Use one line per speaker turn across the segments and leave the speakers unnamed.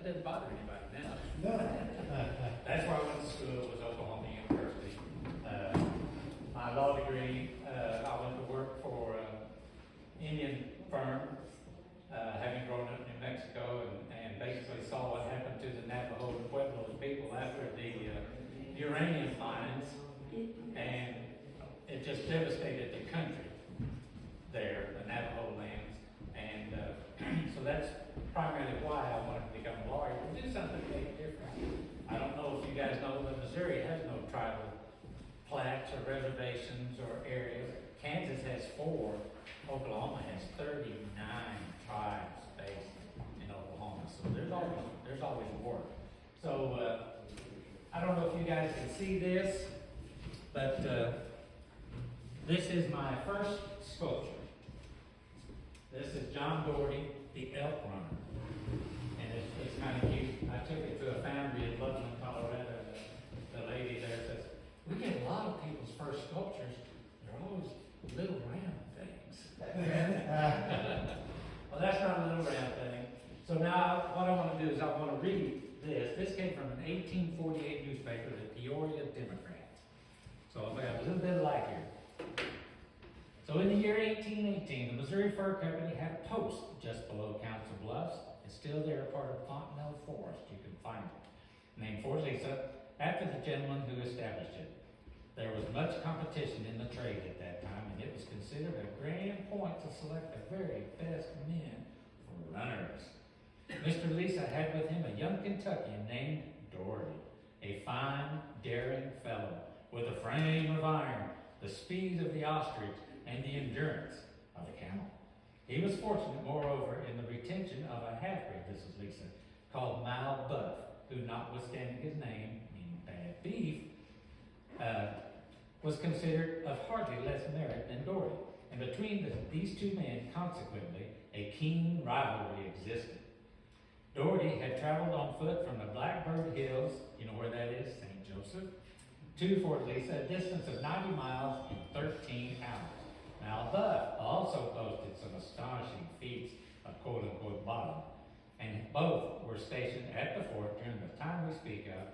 didn't bother anybody now.
No.
That's where I went to school, was Oklahoma University. My law degree, I went to work for an Indian firm, having grown up in New Mexico, and basically saw what happened to the Navajo and Pueblo people after the uranium mines, and it just devastated the country there, the Navajo lands, and so that's primarily why I wanted to become a lawyer, to do something to make a difference. I don't know if you guys know that Missouri has no tribal plats or reservations or areas. Kansas has 4. Oklahoma has 39 tribes based in Oklahoma. So there's always work. So I don't know if you guys can see this, but this is my first sculpture. This is John Doherty, the elk runner. And it's kind of cute. I took it to a foundry in Loveland, Colorado. The lady there says, we get a lot of people's first sculptures. They're always little round things. Well, that's not a little round thing. So now what I want to do is I want to read this. This came from an 1848 newspaper, the Peoria Democrat. So I have a little bit of light here. So in the year 1818, the Missouri Fur Company had a post just below Council Bluffs. It's still there, part of Fontenelle Forest. You can find it. Named Fort Lisa, after the gentleman who established it. There was much competition in the trade at that time, and it was considered a grand point to select the very best men for runners. Mr. Lisa had with him a young Kentuckian named Doherty, a fine, daring fellow with a frame of iron, the speed of the ostrich, and the endurance of a camel. He was fortunate, moreover, in the retention of a half-breed, this is Lisa, called Mal Buff, who, notwithstanding his name, meaning bad beef, was considered of hardly less merit than Doherty. And between these two men, consequently, a keen rivalry existed. Doherty had traveled on foot from the Blackbird Hills, you know where that is, St. Joseph, to Fort Lisa, a distance of 90 miles in 13 hours. Now, Buff also boasted some astonishing feats of quote-unquote bottom, and both were stationed at the fort during the time we speak of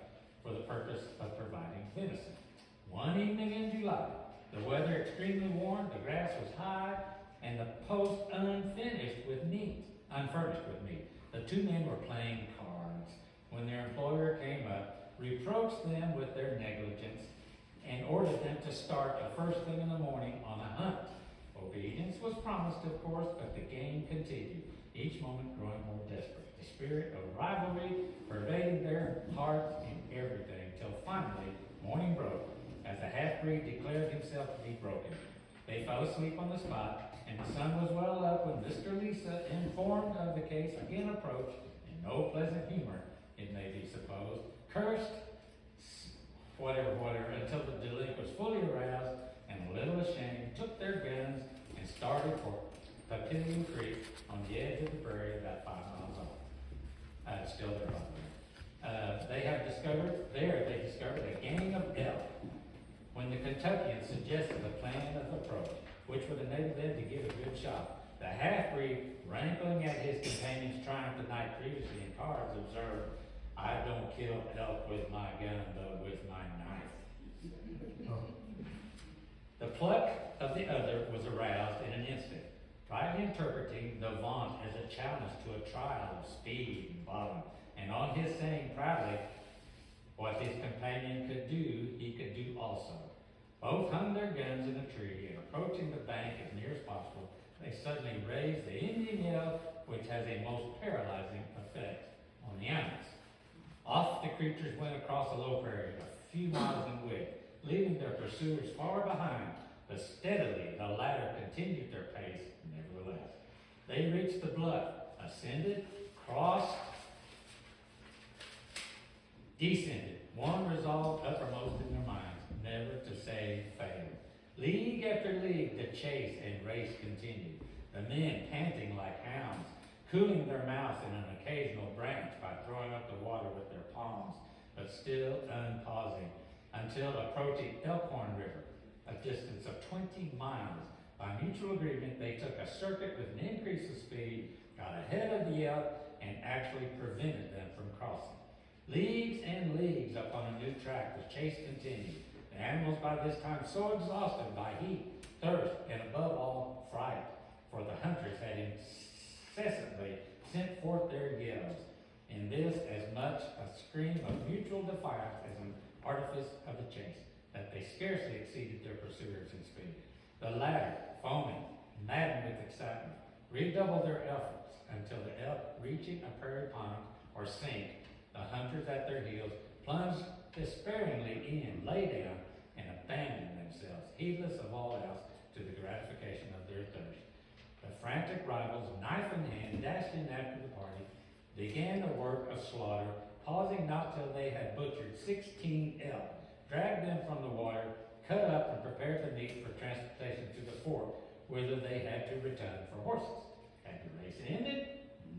for the purpose of providing venison. One evening in July, the weather extremely warm, the grass was high, and the post unfurnished with meat. The two men were playing cards when their employer came up, reproached them with their negligence, and ordered them to start the first thing in the morning on a hunt. Obedience was promised, of course, but the game continued, each moment growing more desperate. The spirit of rivalry pervading their hearts in everything, till finally morning broke, as the half-breed declared himself to be broken. They fell asleep on the spot, and the sun was well up when Mr. Lisa, informed of the case, again approached, in no pleasant humor, it may be supposed, cursed, whatever, until the delinquent was fully aroused and a little ashamed, took their guns and started for Papillion Creek on the edge of the prairie about 5 miles off. It's still there, by the way. They discovered a gang of elk when the Kentuckians suggested a plan of approach, which would enable them to give a good shot. The half-breed, rankling at his companion's triumph the night previously in cards, observed, I don't kill elk with my gun, but with my knife. The pluck of the other was aroused in an instant, rightly interpreting the vaunt as a challenge to a trial of speed and bottom, and on his saying proudly what his companion could do, he could do also. Both hung their guns in a tree, and approaching the bank as near as possible, they suddenly raised the Indian yell, which has a most paralyzing effect on the animals. Off the creatures went across a low prairie, a few miles in width, leaving their pursuers far behind, but steadily the latter continued their pace nevertheless. They reached the bluff, ascended, crossed, descended, one resolve uppermost in their minds, never to say fail. League after league the chase and race continued, the men panting like hounds, cooling their mouths in an occasional branch by throwing up the water with their palms, but still unpausing, until approaching Elkhorn River, a distance of 20 miles. By mutual agreement, they took a circuit with an increase of speed, got ahead of the elk, and actually prevented them from crossing. Leagues and leagues up on a new track, the chase continued. The animals by this time so exhausted by heat, thirst, and above all, fright, for the hunters had incessantly sent forth their yells, in this as much a scream of mutual defiance as an artifice of the chase, that they scarcely exceeded their pursuers in speed. The latter, foaming, maddened with excitement, redoubled their efforts until the elk, reaching a prairie pond or sink, the hunters at their heels, plunged despairingly in, lay down, and abandoned themselves, heedless of all else, to the gratification of their thirst. The frantic rivals, knife in hand, dashed in after the party, began the work of slaughter, pausing not till they had butchered 16 elk, dragged them from the water, cut up and prepared the meat for transportation to the fort, whither they had to return for horses. Had the race ended?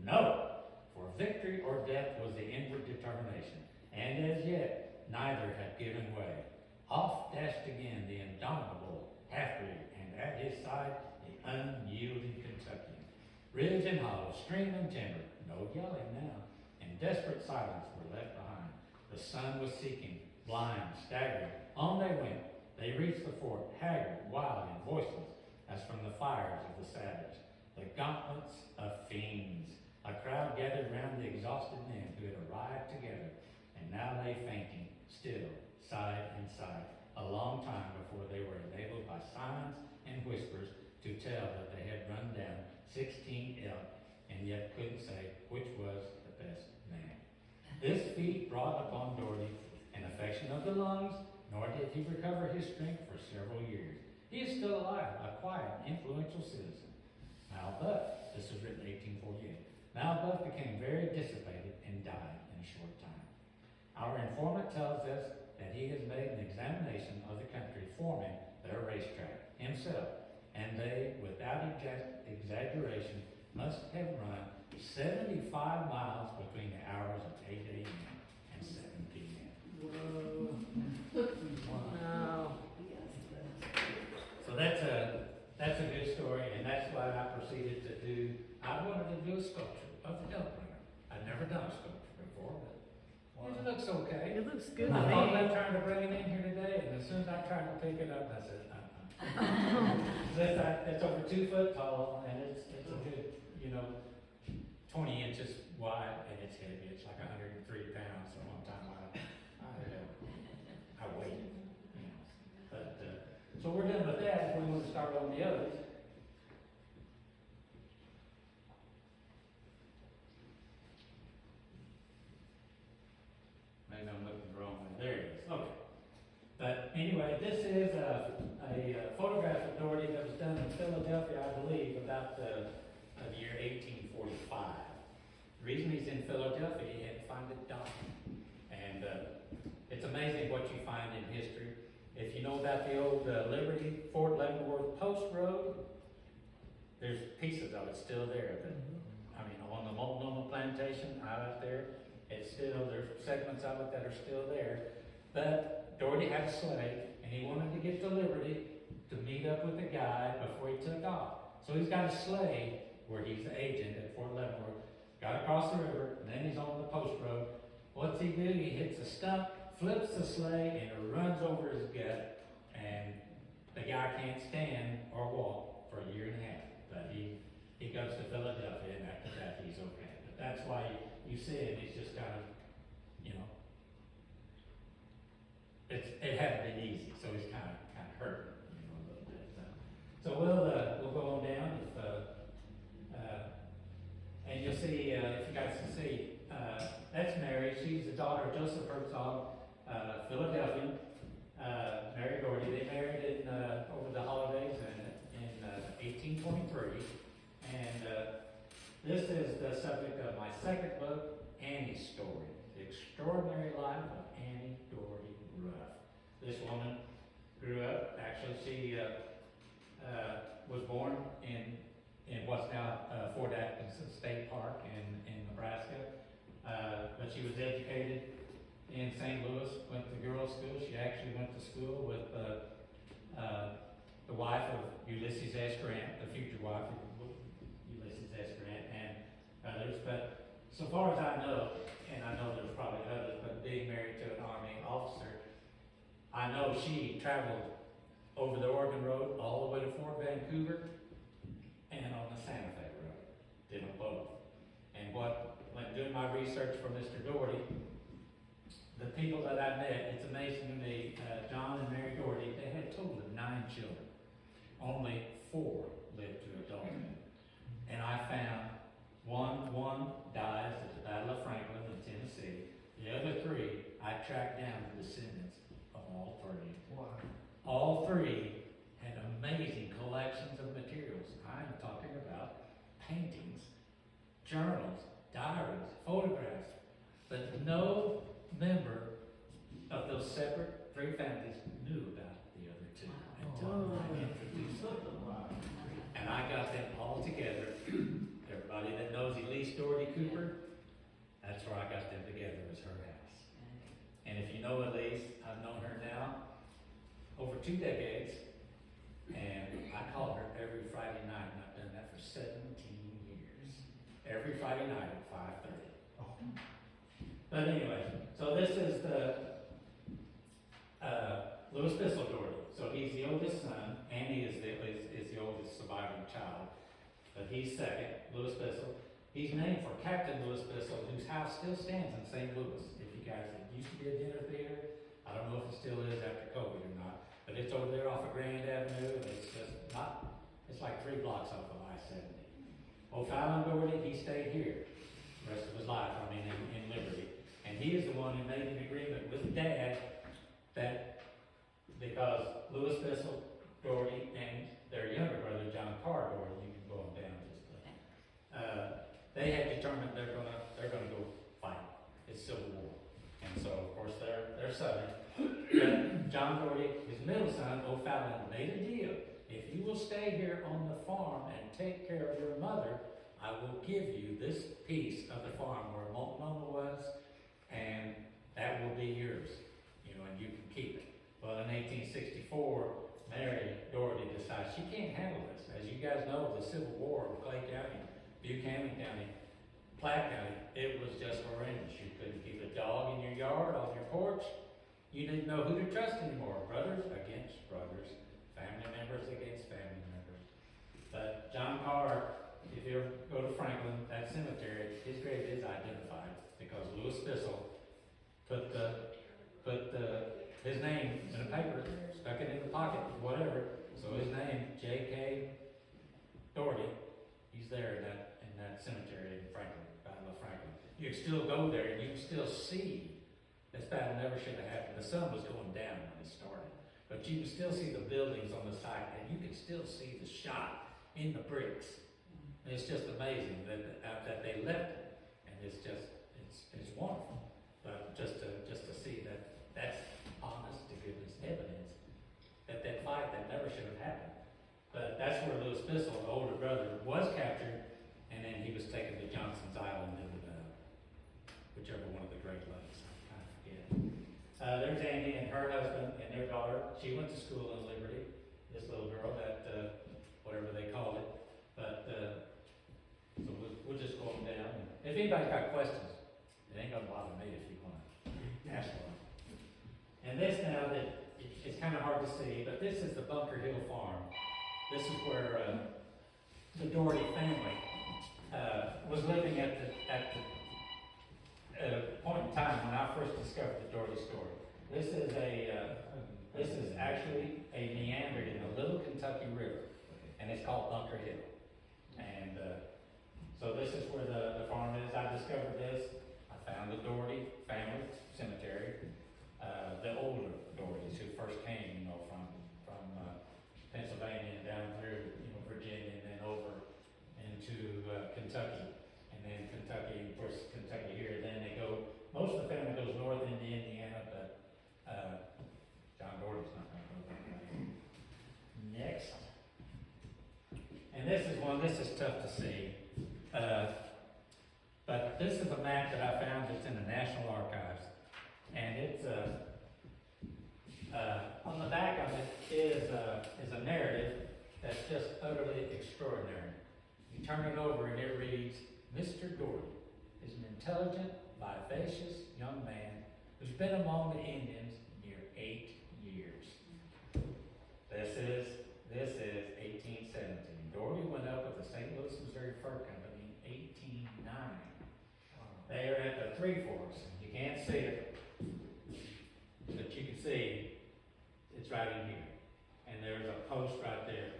No, for victory or death was the inward determination, and as yet neither had given way. Off dashed again the indomitable half-breed, and at his side the unyielding Kentuckian. Ridge and hollow, stream and timber, no yelling now, and desperate silence were left behind. The sun was seeking, blind, staggering. On they went. They reached the fort, haggard, wild, and voiceless, as from the fires of the savage. The gauntlets of fiends. A crowd gathered round the exhausted men who had arrived together, and now lay fainting, still, side and side, a long time before they were enabled by signs and whispers to tell that they had run down 16 elk, and yet couldn't say which was the best man. This feat brought upon Doherty an affection of the lungs, nor did he recover his strength for several years. He is still alive, a quiet, influential citizen. Malbuff, this was written in 1848. Malbuff became very dissipated and died in a short time. Our informant tells us that he has made an examination of the country forming their racetrack himself, and they, without exaggeration, must have run 75 miles between the hours of 8 a.m. and 7 p.m.
Whoa. Wow.
So that's a good story, and that's why I proceeded to do. I wanted to do a sculpture of the elk runner. I'd never done a sculpture before, but it looks okay.
It looks good
I
to
thought
me.
about trying to bring it in here today, and as soon as I tried to pick it up, I said, It's over 2 foot tall, and it's a good, 20 inches wide, and it's heavy. It's like 103 pounds. So one time I waited, But so we're done with that. If we want to start on the others. Maybe I'm looking the wrong way. There it is. Okay. But anyway, this is a photograph of Doherty that was done in Philadelphia, I believe, about the year 1845. The reason he's in Philadelphia, he had to find a document. And it's amazing what you find in history. If you know about the old Liberty, Fort Leavenworth Post Road, there's pieces of it still there. On the Multnomah Plantation out there, it's still, there's segments of it that are still there. But Doherty had a sleigh, and he wanted to get to Liberty to meet up with the guy before he took off. So he's got a sleigh where he's the agent at Fort Leavenworth, got across the river, and then he's on the post road. What's he do? He hits a stump, flips the sleigh, and it runs over his gut, and the guy can't stand or walk for a year and a half. But he goes to Philadelphia, and after that he's okay. But that's why you see him, he's just kind of, it hadn't been easy, so he's kind of hurt, a little bit. So we'll go on down. And you'll see, if you guys can see, that's Mary. She's the daughter of Joseph Herzog, Philadelphian. Mary Doherty. They married in over the holidays in 1823. And this is the subject of my second book, Annie's Story: The Extraordinary Life of Annie Doherty Ruff. This woman grew up. Actually, she was born in what's now Fort Atkinson State Park in Nebraska. But she was educated in St. Louis, went to girls' school. She actually went to school with the wife of Ulysses S. Grant, the future wife of Ulysses S. Grant, and others. But so far as I know, and I know there's probably others, but being married to an Army officer, I know she traveled over the Oregon Road all the way to Fort Vancouver and on the Santa Fe Road, did them both. And when doing my research for Mr. Doherty, the people that I met, it's amazing to me, John and Mary Doherty, they had a total of 9 children. Only 4 lived to adulthood. And I found one dies at the Battle of Franklin in Tennessee. The other 3, I tracked down the descendants of all 3.
Wow.
All 3 had amazing collections of materials. I'm talking about paintings, journals, diaries, photographs, but no member of those separate 3 families knew about the other 2 until I introduced them. And I got them all together. Everybody that knows Elise Doherty Cooper, that's where I got them together, was her house. And if you know Elise, I've known her now over 2 decades, and I call her every Friday night, and I've done that for 17 years. Every Friday night at 5:30. But anyway, so this is the Louis Bissell Doherty. So he's the oldest son, Annie is the oldest surviving child, but he's second, Louis Bissell. He's named for Captain Louis Bissell, whose house still stands in St. Louis. If you guys, it used to be a dinner theater. I don't know if it still is after COVID or not, but it's over there off of Grand Avenue, and it's just not, it's like 3 blocks off of I-70. O'Fallon Doherty, he stayed here the rest of his life, I mean, in Liberty. And he is the one who made an agreement with Dad that, because Louis Bissell Doherty and their younger brother, John Carr Doherty, you can go on down just they had determined they're gonna go fight. It's Civil War. And so, of course, they're Southern. But John Doherty, his middle son, O'Fallon, made a deal. If you will stay here on the farm and take care of your mother, I will give you this piece of the farm where Multnomah was, and that will be yours, and you can keep it. Well, in 1864, Mary Doherty decides she can't handle this. As you guys know, the Civil War in Clay County, Buchanan County, Platte County, it was just horrendous. You couldn't keep a dog in your yard, on your porch. You didn't know who to trust anymore. Brothers against brothers, family members against family members. But John Carr, if you ever go to Franklin, that cemetery, his grave is identified because Louis Bissell put his name in a paper, stuck it in the pocket, whatever. So his name, J.K. Doherty, he's there in that cemetery in Franklin, Battle of Franklin. You can still go there and you can still see this battle never should have happened. The sun was going down when it started, but you can still see the buildings on the site, and you can still see the shot in the bricks. And it's just amazing that they left it, and it's wonderful. But just to see that's honest to goodness evidence that fight that never should have happened. But that's where Louis Bissell, the older brother, was captured, and then he was taken to Johnson's Island in whichever one of the Great Lakes, I forget. There's Andy and her husband and their daughter. She went to school in Liberty, this little girl, that whatever they call it. But so we'll just go on down. If anybody's got questions, it ain't gonna bother me if you want to ask one. And this now, that it's kind of hard to see, but this is the Bunker Hill Farm. This is where the Doherty family was living at the point in time when I first discovered the Doherty story. This is actually a meander in the Little Kentucky River, and it's called Bunker Hill. And so this is where the farm is. I discovered this. I found the Doherty family cemetery. The older Dohertys who first came, from Pennsylvania and down through, Virginia, and then over into Kentucky, and then Kentucky, of course, Kentucky here. Then they go. Most of the family goes north into Indiana, but John Doherty's not going to go that way. Next, and this is one. This is tough to see, but this is a map that I found that's in the National Archives, and it's on the back of it is a narrative that's just utterly extraordinary. You turn it over and it reads, Mr. Doherty, is an intelligent, vivacious young man who's been among the Indians near 8 years. This is 1817. Doherty went up with the St. Louis, Missouri Fur Company in 1809. They are at the Three Forks. You can't see it, but you can see it's right in here. And there's a post right there.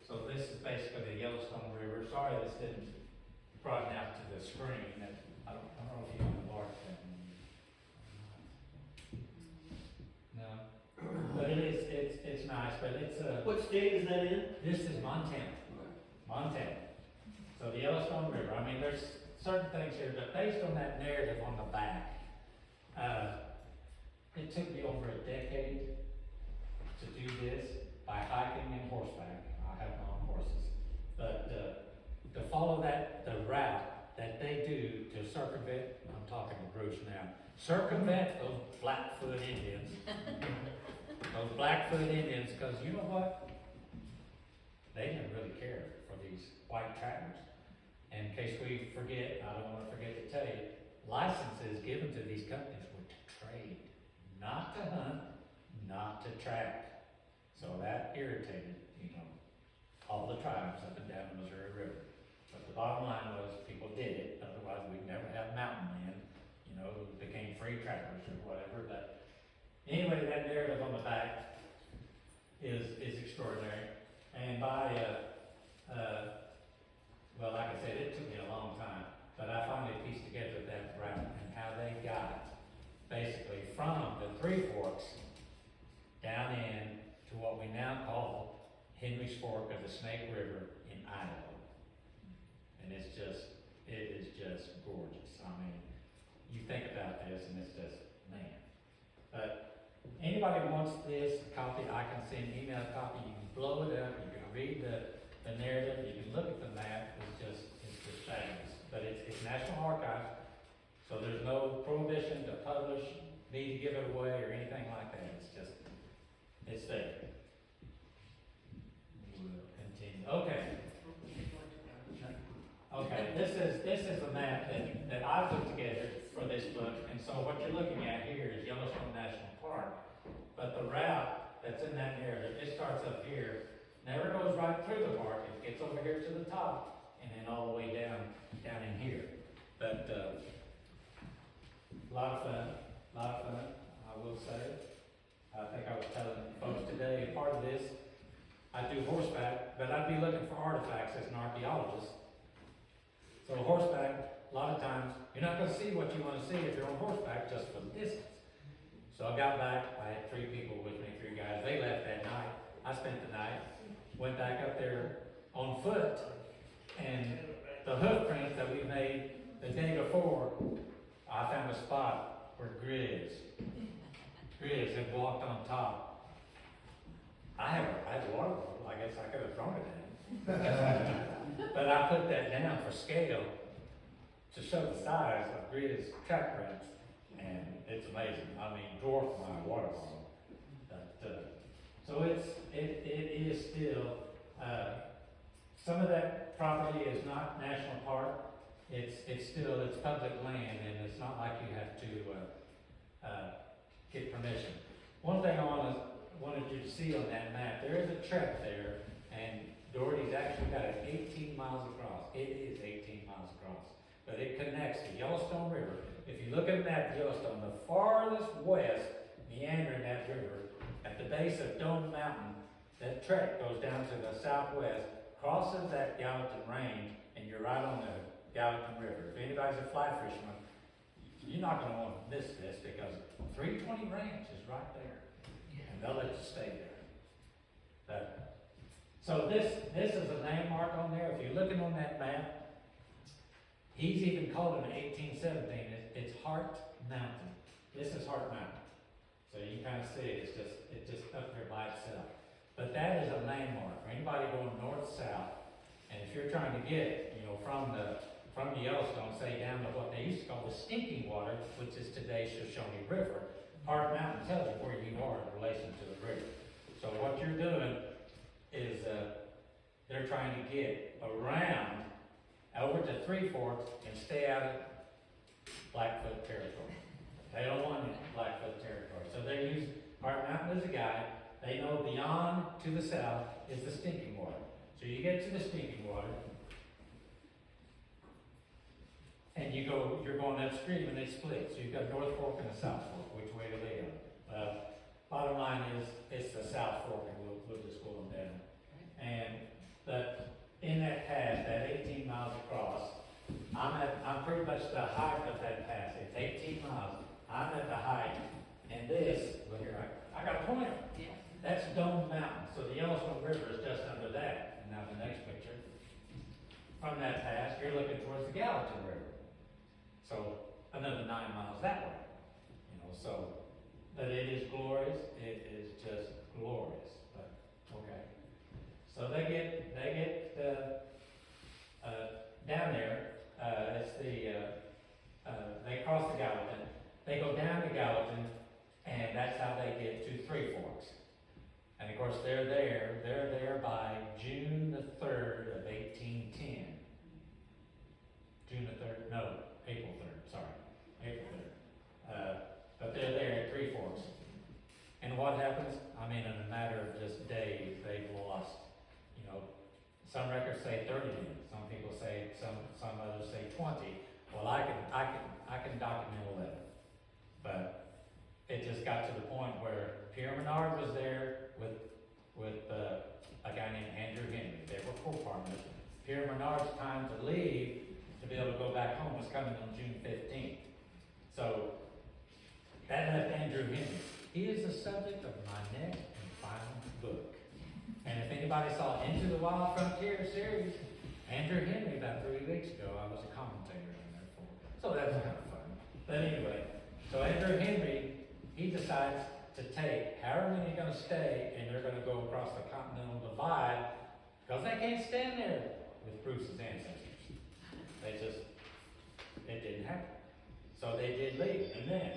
So this is basically the Yellowstone River. Sorry this didn't broaden out to the screen. I don't know if you want to enlarge that. No. But it's nice, but it's
What state is that in?
this is Montana. Montana. So the Yellowstone River, I mean, there's certain things here, but based on that narrative on the back, it took me over a decade to do this by hiking and horseback. I have my own horses. But to follow the route that they do to circumvent, I'm talking to Bruce now, circumvent those Blackfoot Indians. Those Blackfoot Indians, because you know what? They didn't really care for these white trappers. And in case we forget, I don't want to forget to tell you, licenses given to these companies were to trade, not to hunt, not to trap. So that irritated, all the tribes up and down the Missouri River. But the bottom line was people did it, otherwise we'd never have mountain men, who became free trappers or whatever. But anyway, that narrative on the back is extraordinary. And by, well, like I said, it took me a long time, but I finally pieced together that route and how they got basically from the Three Forks down in to what we now call Henry's Fork of the Snake River in Idaho. And it is just gorgeous. I mean, you think about this and it's just, man. But anybody who wants this copy, I can send email copy. You can blow it up, you can read the narrative, you can look at the map. It's just fabulous. But it's National Archives, so there's no prohibition to publish, me to give it away or anything like that. It's there. We'll continue. Okay. Okay, this is a map that I put together for this book, and so what you're looking at here is Yellowstone National Park, but the route that's in that narrative, it starts up here, never goes right through the park, it gets over here to the top, and then all the way down in here. But a lot of fun, I will say. I think I was telling folks today, part of this, I do horseback, but I'd be looking for artifacts as an archaeologist. So horseback, a lot of times, you're not going to see what you want to see if you're on horseback just for the distance. So I got back, I had 3 people with me, 3 guys, they left that night. I spent the night, went back up there on foot, and the hoof prints that we made the day before, I found a spot where Grizz had walked on top. I had a water bottle, I guess I could have thrown it at him. But I put that down for scale to show the size of Grizz track prints, and it's amazing. I mean, dwarfed my water bottle. But, so it is still, some of that property is not national park. It's public land, and it's not like you have to get permission. One thing I wanted you to see on that map, there is a trek there, and Doherty's actually got it 18 miles across. It is 18 miles across, but it connects the Yellowstone River. If you look at the map of Yellowstone, the farthest west meandering that river, at the base of Dome Mountain, that trek goes down to the southwest, crosses that Gallatin Range, and you're right on the Gallatin River. If anybody's a fly fisherman, you're not going to want to miss this because 320 Ranch is right there, and they'll let you stay there. So this is a landmark on there. If you're looking on that map, he's even called it in 1817. It's Hart Mountain. This is Hart Mountain. So you can kind of see it. It's just up there by itself. But that is a landmark for anybody going north-south. And if you're trying to get, from the Yellowstone, say down to what they used to call the Stinking Water, which is today's Shoshone River, Hart Mountain tells you where you are in relation to the river. So what you're doing is they're trying to get around over to Three Forks and stay out They don't want any Blackfoot territory. So they use Heart Mountain as a guide. They know beyond to the south is the Stinking Water. So you get to the Stinking Water, and you're going upstream, and they split. So you've got North Fork and the South Fork. Which way do they go? Bottom line is, it's the South Fork, and we'll just go on down. And in that pass, that 18 miles across, I'm pretty much the height of that pass. It's 18 miles. I'm at the height, and this, look here, I got a pointer.
Yeah.
That's Dome Mountain. So the Yellowstone River is just under that. And now the next picture. From that pass, you're looking towards the Gallatin River. So another 9 miles that way. So, but it is glorious. It is just glorious. But okay. So they get down there. They cross the Gallatin. They go down to Gallatin, and that's how they get to Three Forks. And of course, they're there by June the 3rd of 1810. June the 3rd, no, April 3rd, sorry, April 3rd. But they're there at Three Forks. And what happens? I mean, in a matter of just days, they've lost, some records say 30 minutes, some people say, some others say 20. Well, I can document 11. But it just got to the point where Pierre Menard was there with a guy named Andrew Henry. They were co-partners. Pierre Menard's time to leave to be able to go back home was coming on June 15th. So that left Andrew Henry. He is the subject of my next and final book. And if anybody saw Into the Wild Frontier series, Andrew Henry, about 3 weeks ago, I was a commentator on there for. So that's kind of fun. But anyway, so Andrew Henry, he decides to take however many are going to stay, and they're going to go across the Continental Divide, because they can't stand there with Bruce's ancestors. It didn't happen. So they did leave, and then,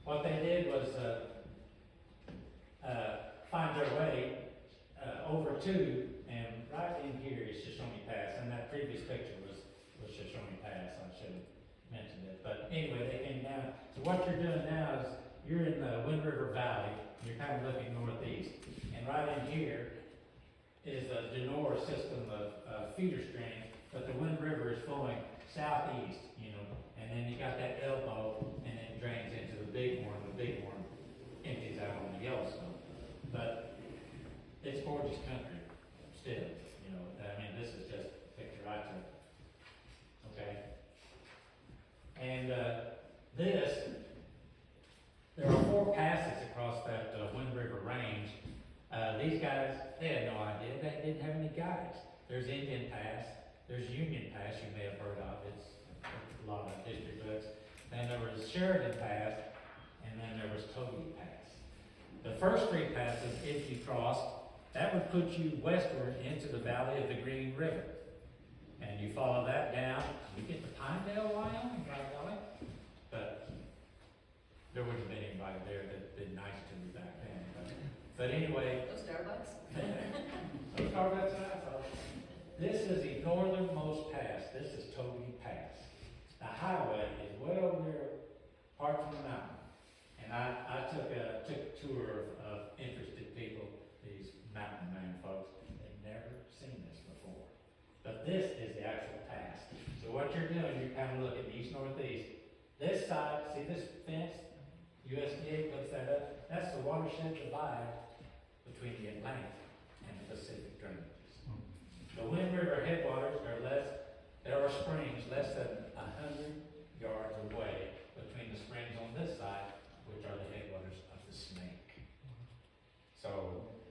what they did was find their way over to, and right in here is Shoshone Pass, and that previous picture was Shoshone Pass. I should have mentioned it. But anyway, they came down. So what you're doing now is you're in the Wind River Valley. You're kind of looking northeast. And right in here is a Denora system of feeder streams, but the Wind River is flowing southeast, and then you got that elbow, and it drains into the Bighorn. The Bighorn empties out on the Yellowstone. But it's gorgeous country still, I mean, this is just a picture I took. Okay? And there are 4 passes across that Wind River Range. These guys, they had no idea. They didn't have any guides. There's Indian Pass. There's Union Pass, you may have heard of. It's a lot of history books. Then there was Sheridan Pass, and then there was Toby Pass. The first 3 passes, if you crossed, that would put you westward into the valley of the Green River. And you follow that down, you get to Pinedale, Wyoming, right? But there wouldn't have been anybody there that'd been nice to me back then. But anyway.
Those Starbucks?
Those Starbucks, I thought. This is the northernmost pass. This is Toby Pass. The highway is way over there, apart from the mountain. And I took a tour of interested people, these mountain man folks. They've never seen this before. But this is the actual pass. So what you're doing, you're kind of looking east-northeast. This side, see this fence? USDA puts that up. That's the watershed divide between the Atlantic and the Pacific drainages. The Wind River headwaters are there are springs less than 100 yards away between the springs on this side, which are the headwaters of the Snake. So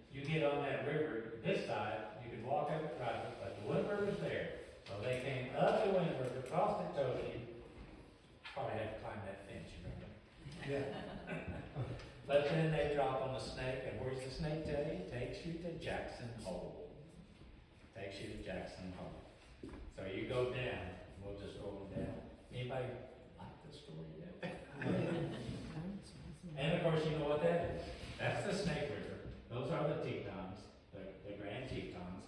you get on that river, this side, you can walk up it private, but the Wind River's there. So they came up the Wind River, crossed the Toby, probably had to climb that fence, you remember? Yeah. But then they drop on the Snake, and where's the Snake take you? Takes you to Jackson Hole. Takes you to Jackson Hole. So you go down, and we'll just roll down. Anybody like this story yet? And of course, you know what that is. That's the Snake River. Those are the Tetons, the Grand Tetons.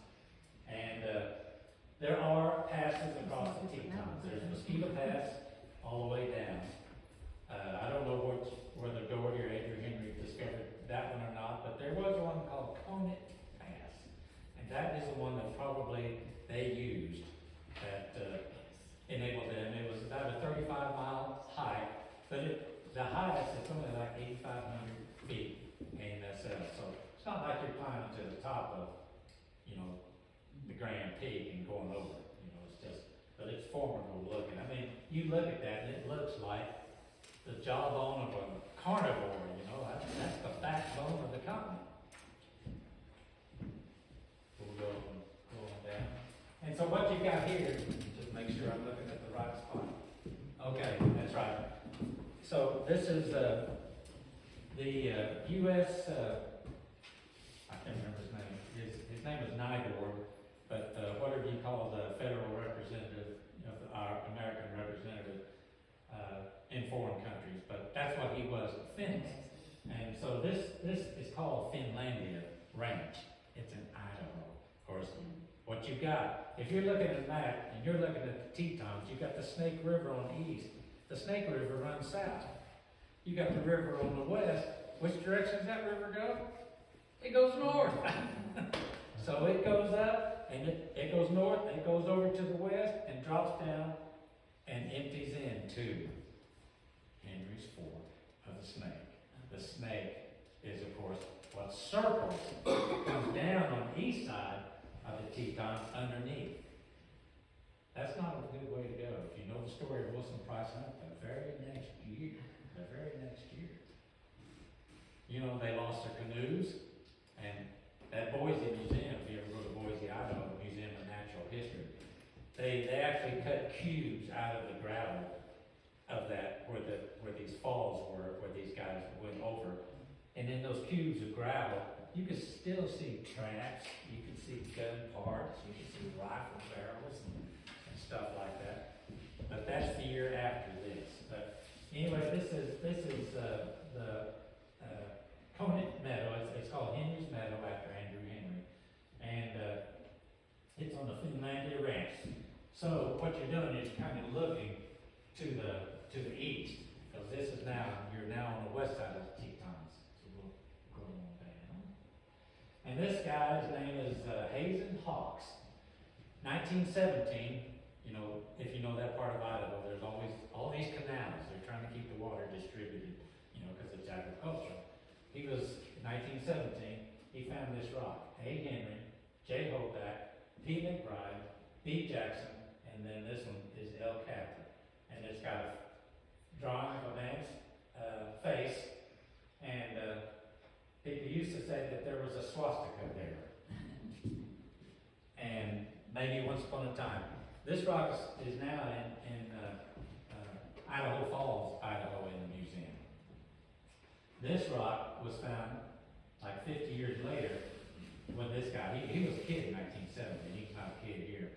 And there are passes across the Tetons. There's Mosquito Pass all the way down. But the highest, it's only like 8,500 feet in SL, so it's not like you're climbing to the top of, the Grand Peak and going over it, it's just, but it's formidable looking. I mean, you look at that and it looks like the jawbone of a carnivore, that's the backbone of the continent. We'll go on down. And so what you've got here, just make sure I'm looking at the right spot. Okay, that's right. So this is the U.S. I can't remember his name. His name is Nygor, but whatever you call the federal representative of our American representative in foreign countries, but that's what he was, Finnish. And so this is called Finlandia Ranch. It's in Idaho, of course. What you got, if you're looking at that and you're looking at the Tetons, you got the Snake River on the east. The Snake River runs south. You got the river on the west. Which direction does that river go? It goes north. So it goes up and it goes north, it goes over to the west and drops down and empties into Henry's Fork of the Snake. The Snake is, of course, what circles, comes down on the east side of the Tetons underneath. That's not a good way to go. If you know the story of Wilson Price Hunt, the very next year, they lost their canoes, and that Boise Museum, if you ever go to Boise, Idaho, Museum of Natural History, they actually cut cubes out of the gravel of that, where these falls were, where these guys went over. And in those cubes of gravel, you can still see tracks, you can see gun parts, you can see rifle barrels and stuff like that. But that's the year after this. But anyway, this is the Conant Meadow. It's called Henry's Meadow after Andrew Henry, and it's on the Finlandia Ranch. So what you're doing is kind of looking to the east, because you're now on the west side of the Tetons. So we'll go on down. And this guy's name is Hazen Hawks. 1917. If you know that part of Idaho, there's always all these canals. They're trying to keep the water distributed, because it's agricultural. He was, in 1917, he found this rock. A. Henry, J. Hoback, P. McBride, B. Jackson, and then this one is L. Capper. And it's got a drawing of a man's face, and people used to say that there was a swastika there. And maybe once upon a time. This rock is now in Idaho Falls, Idaho, in the museum. This rock was found like 50 years later when this guy, he was a kid in 1970, he's not a kid here.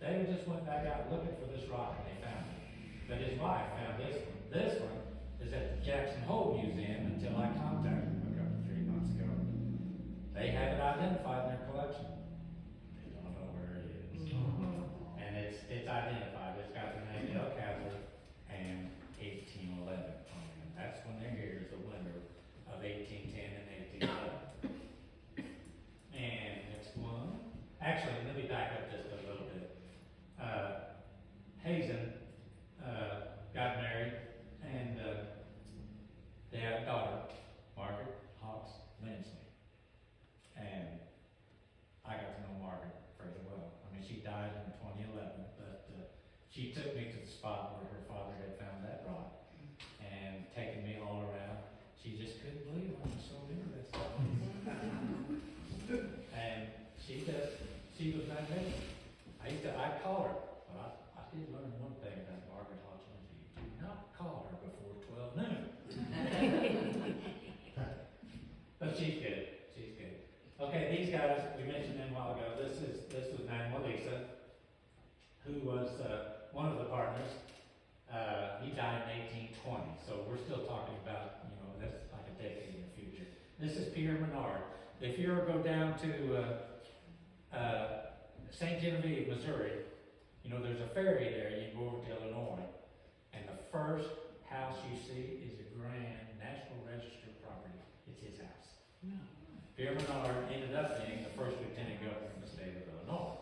They just went back out looking for this rock and they found it. But his wife found this one. This one is at the Jackson Hole Museum until I contacted them a couple, 3 months ago. They have it identified in their collection. They don't know where it is. And it's identified. It's got the name L. Capper and 1811 on it. That's when they're here, is the winter of 1810 and 1811. And next one. Actually, let me back up just a little bit. Hazen got married, and they had a daughter, Margaret Hawks Lindsley. And I got to know Margaret fairly well. I mean, she died in 2011, but she took me to the spot where her father had found that rock and taken me all around. She just couldn't believe I was so interested. And she was magnificent. I'd call her, but I did learn one thing about Margaret Hawks Lindsley. You do not call her before 12 noon. But she's good. Okay, these guys, we mentioned them a while ago. This was Manuel Lisa, who was one of the partners. He died in 1820, so we're still talking about, that's like a decade in the future. This is Pierre Menard. If you ever go down to St. Genevieve, Missouri, there's a ferry there. You go over to Illinois, and the first house you see is a grand National Register property. It's his house. Pierre Menard ended up being the first lieutenant governor in the state of Illinois.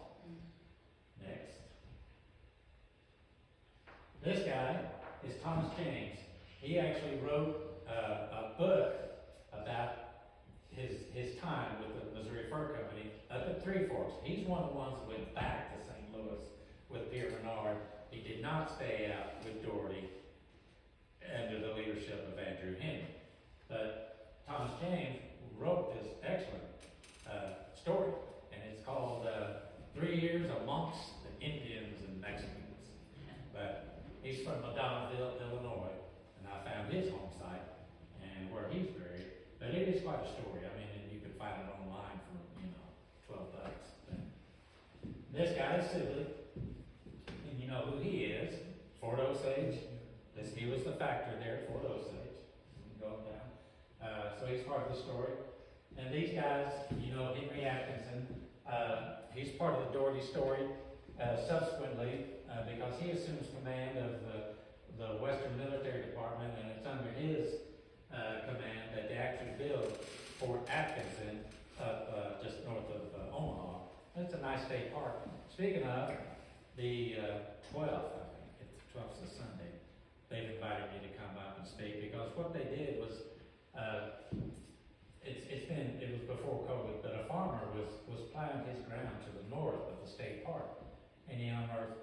Next. This guy is Thomas James. he actually wrote a book about his time with the Missouri Fur Company up at Three Forks. He's one of the ones that went back to St. Louis with Pierre Menard. He did not stay out with Doherty under the leadership of Andrew Henry. But Thomas James wrote this excellent story, and it's called 3 Years Amongst the Indians and Mexicans. But he's from Madonnaville, Illinois, and I found his home site and where he's buried. But it is quite a story. I mean, and you can find it online for, $12. But this guy is Sibley, and you know who he is. Fort Osage. He was the factor there at Fort Osage. Going down. So he's part of the story. And these guys, Henry Atkinson, he's part of the Doherty story subsequently because he assumes command of the Western Military Department, and it's under his command that they actually build Fort Atkinson up just north of Omaha. It's a nice state park. Speaking of, the 12th, I think, it's the 12th is Sunday, they've invited me to come up and speak because what they did was, it was before COVID, but a farmer was plowing his ground to the north of the state park, and he unearthed a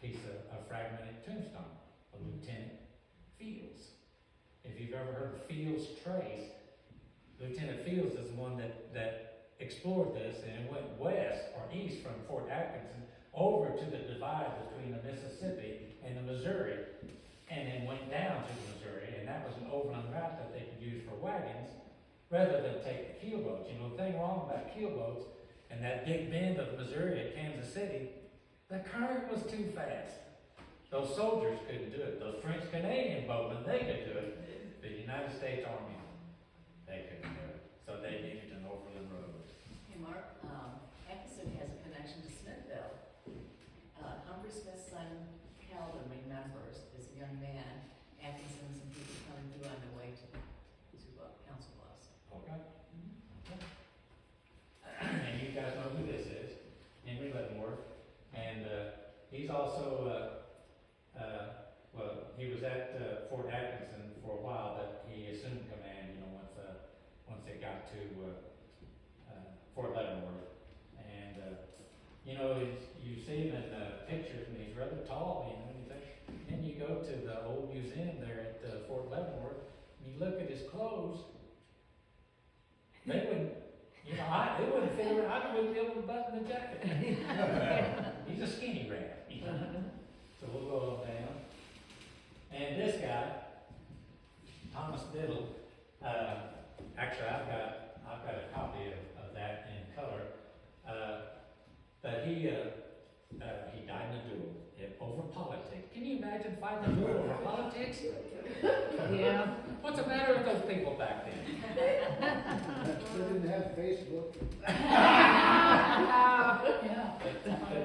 piece of fragmented tombstone of Lieutenant Fields. If you've ever heard of Fields Trace, Lieutenant Fields is the one that explored this, and it went west or east from Fort Atkinson over to the divide between the Mississippi and the Missouri, and then went down to the Missouri, and that was an overland route that they could use for wagons rather than take the keelboats. The thing wrong about keelboats and that big bend of Missouri at Kansas City, the current was too fast. Those soldiers couldn't do it. Those French Canadian boatmen, they could do it. The United States Army, they couldn't do it. So they needed an overland road.
Hey Mark, Atkinson has a connection to Smithville. Humphrey Smith's son Calvin remembers as a young man, Atkinson and some people coming through on their way to Council Bluffs.
Okay. And you guys know who this is, Henry Leavenworth. And he's also, he was at Fort Atkinson for a while, but he assumed command, once they got to Fort Leavenworth. And, you see him in pictures, and he's rather tall, and then you go to the old museum there at Fort Leavenworth, and you look at his clothes, they wouldn't, it wouldn't fit around, I wouldn't be able to button the jacket. He's a skinny rat, So we'll go on down. And this guy, Thomas Biddle, actually I've got a copy of that in color. But he died in a duel over politics. Can you imagine fighting a duel over politics?
Yeah.
What's the matter with those people back then?
They didn't have Facebook.
But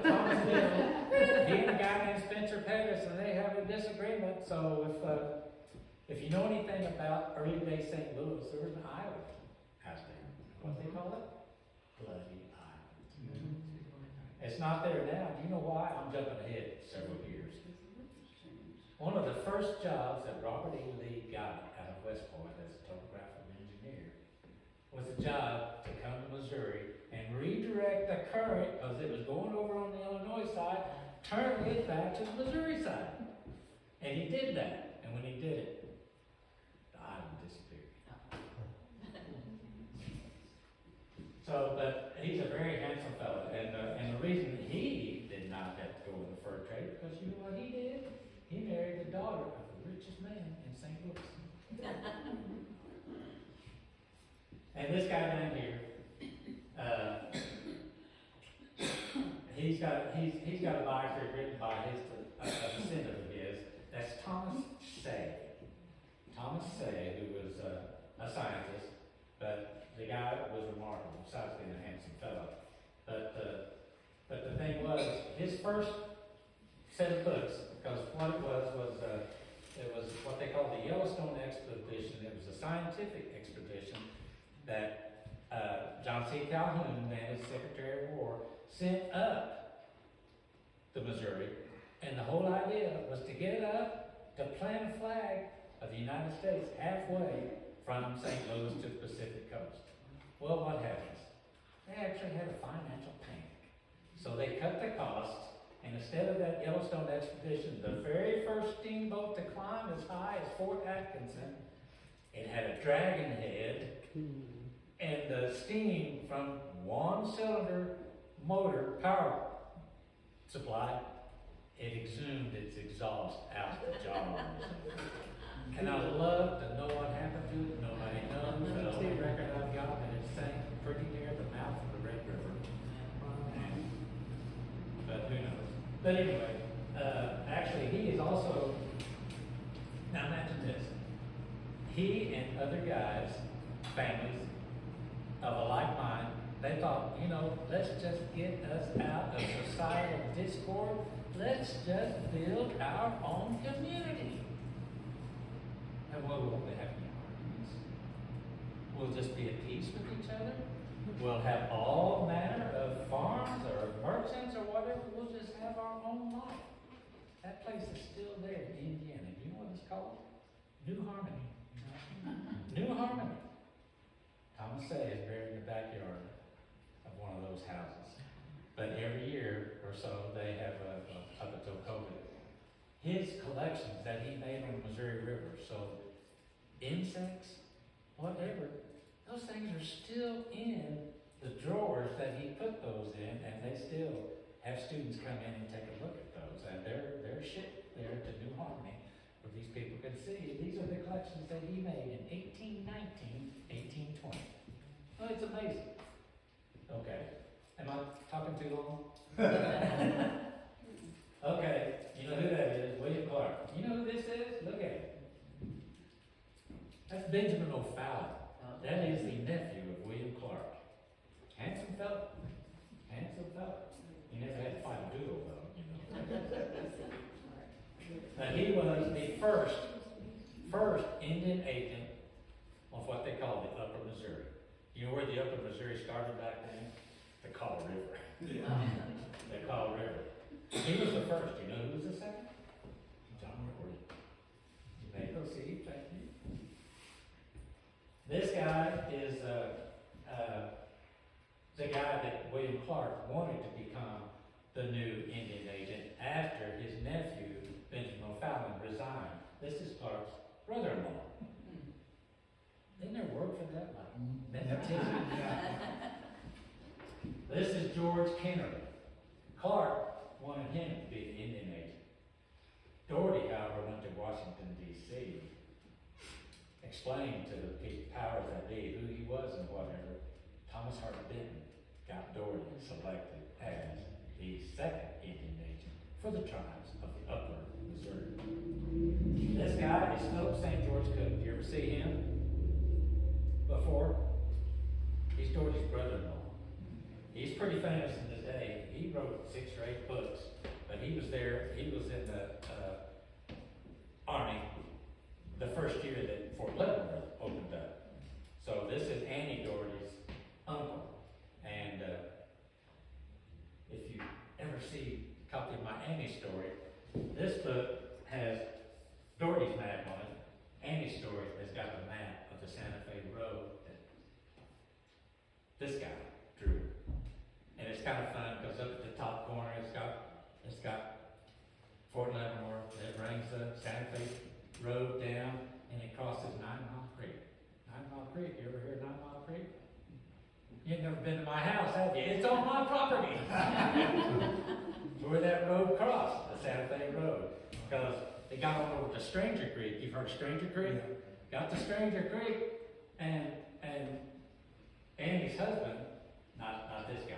Thomas Biddle, he and a guy named Spencer Pettis, and they have a disagreement. So if you know anything about early day St. Louis, there was an island out there. What do they call it? Bloody Island. It's not there now. Do you know why? I'm jumping ahead several years. One of the first jobs that Robert E. Lee got out of West Point as a topographical engineer was a job to come to Missouri and redirect the current, because it was going over on the Illinois side, turn it back to the Missouri side. And he did that. And when he did it, the island disappeared. So, but he's a very handsome fellow, and the reason he did not have to go in the fur trade, because you know what he did? He married the daughter of the richest man in St. Louis. And this guy down here, he's got a biography written by a descendant of his. That's Thomas Say. Thomas Say, who was a scientist, but the guy was remarkable, besides being a handsome fellow. But the thing was, his first set of books, because what it was what they called the Yellowstone expedition. It was a scientific expedition that John C. Calhoun, then as Secretary of War, sent up to Missouri, and the whole idea was to get it up, to plant a flag of the United States, halfway from St. Louis to the Pacific coast. Well, what happens? They actually had a financial panic. So they cut the costs, and instead of that Yellowstone expedition, the very first steamboat to climb as high as Fort Atkinson, it had a dragon head, and the steam from one cylinder motor power supply, it exhumed its exhaust out the jaws. And I would love to know what happened to it. Nobody knows. The only record I've got that it sank pretty near the mouth of the Red River. But who knows? But anyway, actually he is also, now imagine this. He and other guys, families of a like mind, they thought, you know, let's just get us out of societal discord. Let's just build our own community. And we won't have any arguments. We'll just be at peace with each other. We'll have all manner of farms or merchants or whatever. We'll just have our own life. That place is still there in Indiana. You know what it's called? New Harmony. New Harmony. Thomas Say is buried in the backyard of one of those houses. But every year or so, they have up until COVID, his collections that he made on the Missouri River. So insects, whatever, those things are still in the drawers that he put those in, and they still have students come in and take a look at those. And they're shipped there to New Harmony, where these people can see these are the collections that he made in 1819, 1820. Well, it's amazing. Okay. Am I talking too long? Okay, you know who that is? William Clark. You know who this is? Look at it. That's Benjamin O'Fallon. That is the nephew of William Clark. Handsome fellow. Handsome fellow. He never had to fight a duel though, you know. But he was the first Indian agent of what they call the Upper Missouri. You know where the Upper Missouri started back then? The Call River. The Call River. He was the first. You know who was the second? John Rory. You may proceed. Thank you. This guy is the guy that William Clark wanted to become the new Indian agent after his nephew, Benjamin O'Fallon, resigned. This is Clark's brother-in-law. Didn't there work for that? Like, nepotism? This is George Kennerly. Clark wanted him to be the Indian agent. Doherty, however, went to Washington, D.C., explained to the powers that be who he was and whatever. Thomas Hart Benton got Doherty selected as the second Indian agent for the tribes of the Upper Missouri. This guy is Philip St. George Cook. You ever see him before? He's Doherty's brother-in-law. He's pretty famous in the day. He wrote 6 or 8 books, but he was there. He was in the Army the first year that Fort Leavenworth opened up. So this is Annie Doherty's uncle. And if you ever see a copy of my Annie story, this book has Doherty's map on it. Annie's story has got the map of the Santa Fe Road that this guy drew. And it's kind of fun because up at the top corner it's got Fort Leavenworth that brings the Santa Fe Road down and it crosses 9 Mile Creek. 9 Mile Creek, you ever hear 9 Mile Creek? You've never been to my house, have you? It's on my property. Where that road crossed, the Santa Fe Road. Because they got on over to Stranger Creek. You've heard of Stranger Creek? Yeah. Got to Stranger Creek and Annie's husband, not this guy,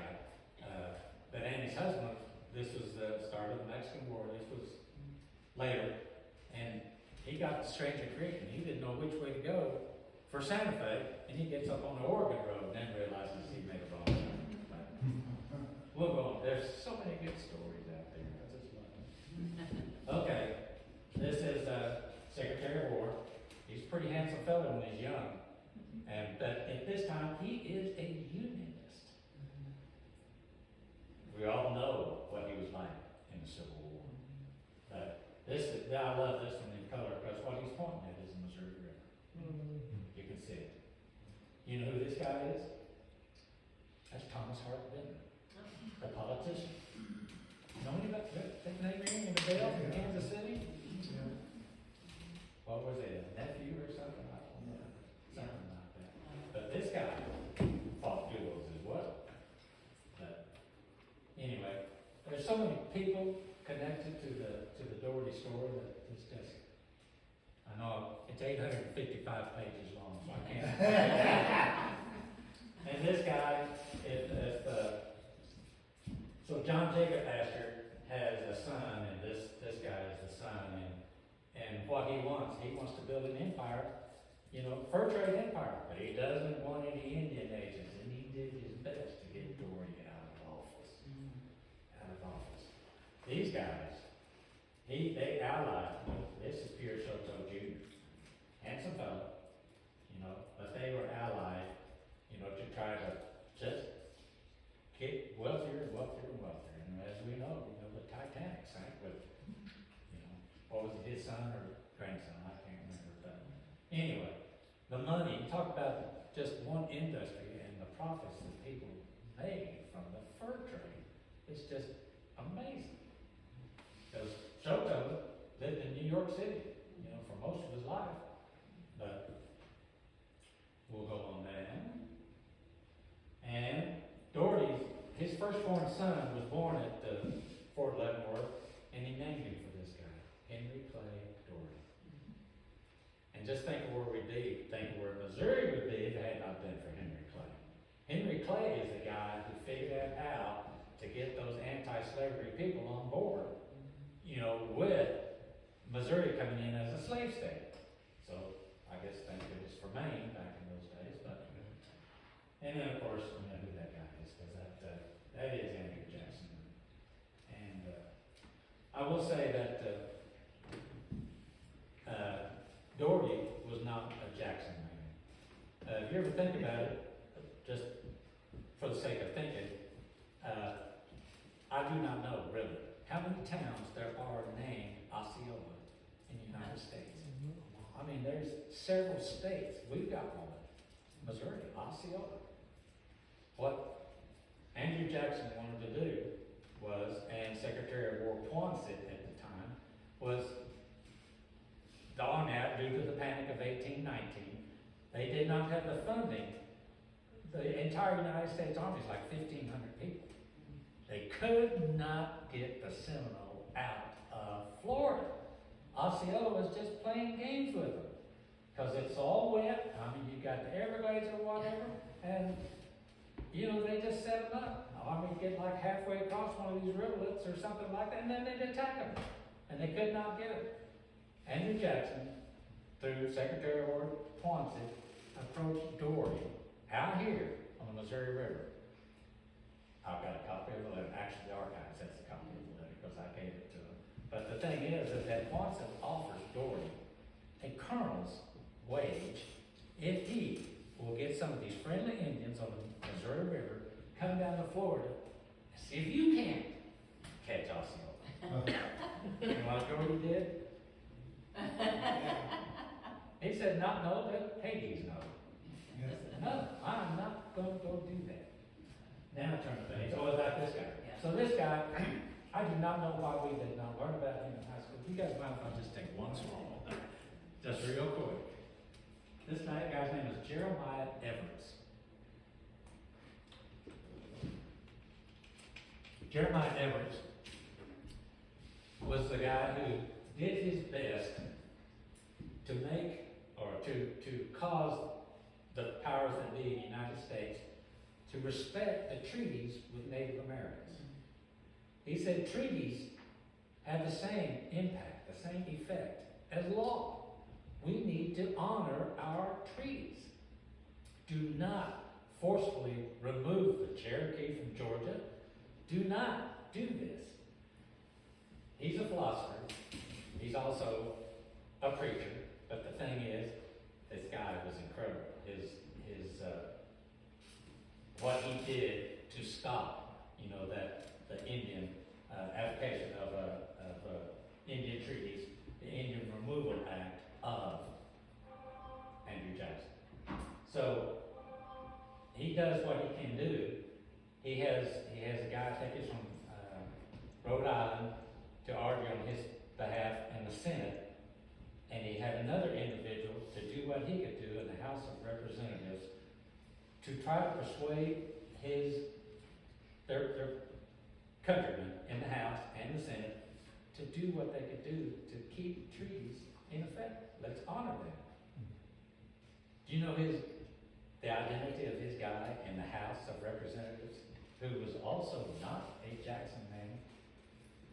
but Annie's husband, this was the start of the Mexican War. This was later. And he got to Stranger Creek and he didn't know which way to go for Santa Fe. And he gets up on the Oregon Road and then realizes he made a wrong turn. We'll go on. There's so many good stories out there. I just love them. Okay. This is Secretary of War. He's a pretty handsome fellow when he's young. But at this time, he is a Unionist. We all know what he was like in the Civil War. But I love this one. color, because what he's pointing at is the Missouri River. You can see it. You know who this guy is? That's Thomas Hart Benton, the politician. Know anybody, that name ring in the bell in Kansas City? What was it, a nephew or something? I don't know. Something like that. But this guy fought duels as well. But anyway, there's so many people connected to the Doherty story that it's just, I know it's 855 pages long, so I can't. And this guy, so John Jacob Astor has a son, and this guy is the son, and what he wants to build an empire, fur trade empire, but he doesn't want any Indian agents, and he did his best to get Doherty out of office. These guys, they allied, this is Pierre Soto Jr., handsome fellow, but they were allied, to try to just get wealthier and wealthier and wealthier. And as we know, the Titanic sank with, what was it, his son or grandson? I can't remember. But anyway, the money, talk about just one industry and the profits that people made from the fur trade. It's just amazing. Because Soto lived in New York City, for most of his life. But we'll go on down. And Doherty, his firstborn son, was born at Fort Leavenworth, and he named him for this guy, Henry Clay Doherty. And just think of where we'd be, think of where Missouri would be if it had not been for Henry Clay. Henry Clay is the guy who figured out how to get those anti-slavery people on board, with Missouri coming in as a slave state. So I guess thank goodness for Maine back in those days, but. And then, of course, we know who that guy is, because that is Andrew Jackson. And I will say that Doherty was not a Jackson man. If you ever think about it, just for the sake of thinking, I do not know, really, how many towns there are named Osceola in the United States. I mean, there's several states. We've got one. Missouri, Osceola. What Andrew Jackson wanted to do was, and Secretary of War Poinsett at the time, was gone out due to the Panic of 1819. They did not have the funding. The entire United States Army is like 1,500 people. They could not get the Seminole out of Florida. Osceola was just playing games with them. Because it's all wet. I mean, you've got the Everglades or whatever, and, they just set them up. The Army would get like halfway across one of these rivulets or something like that, and then they'd attack them. And they could not get it. Andrew Jackson, through Secretary of War Poinsett, approached Doherty out here on the Missouri River. I've got a copy of the letter. Actually, the archives has a copy of the letter because I gave it to him. But the thing is that Poinsett offers Doherty a colonel's wage if he will get some of these friendly Indians on the Missouri River, come down to Florida, and see if you can't catch Osceola. You know what Doherty did? He said, not no, but Hades no. No, I'm not going to go do that. Now turn the page. Oh, about this guy.
Yeah.
So this guy, I do not know why we did not learn about him in high school. You guys mind if I just take one small one? Just real quick. This guy's name is Jeremiah Everett. Jeremiah Everett was the guy who did his best to make, or to cause the powers that be in the United States to respect the treaties with Native Americans. He said treaties have the same impact, the same effect as law. We need to honor our treaties. Do not forcefully remove the Cherokee from Georgia. Do not do this. He's a philosopher. He's also a preacher. But the thing is, this guy was incredible. His what he did to stop, that the Indian application of Indian treaties, the Indian removal he does what he can do. He has a guy take us from Rhode Island to argue on his behalf in the Senate, and he had another individual to do what he could do in the House of Representatives to try to persuade their countrymen in the House and the Senate to do what they could do to keep treaties in effect. Let's honor them. Do you know the identity of his guy in the House of Representatives, who was also not a Jackson man?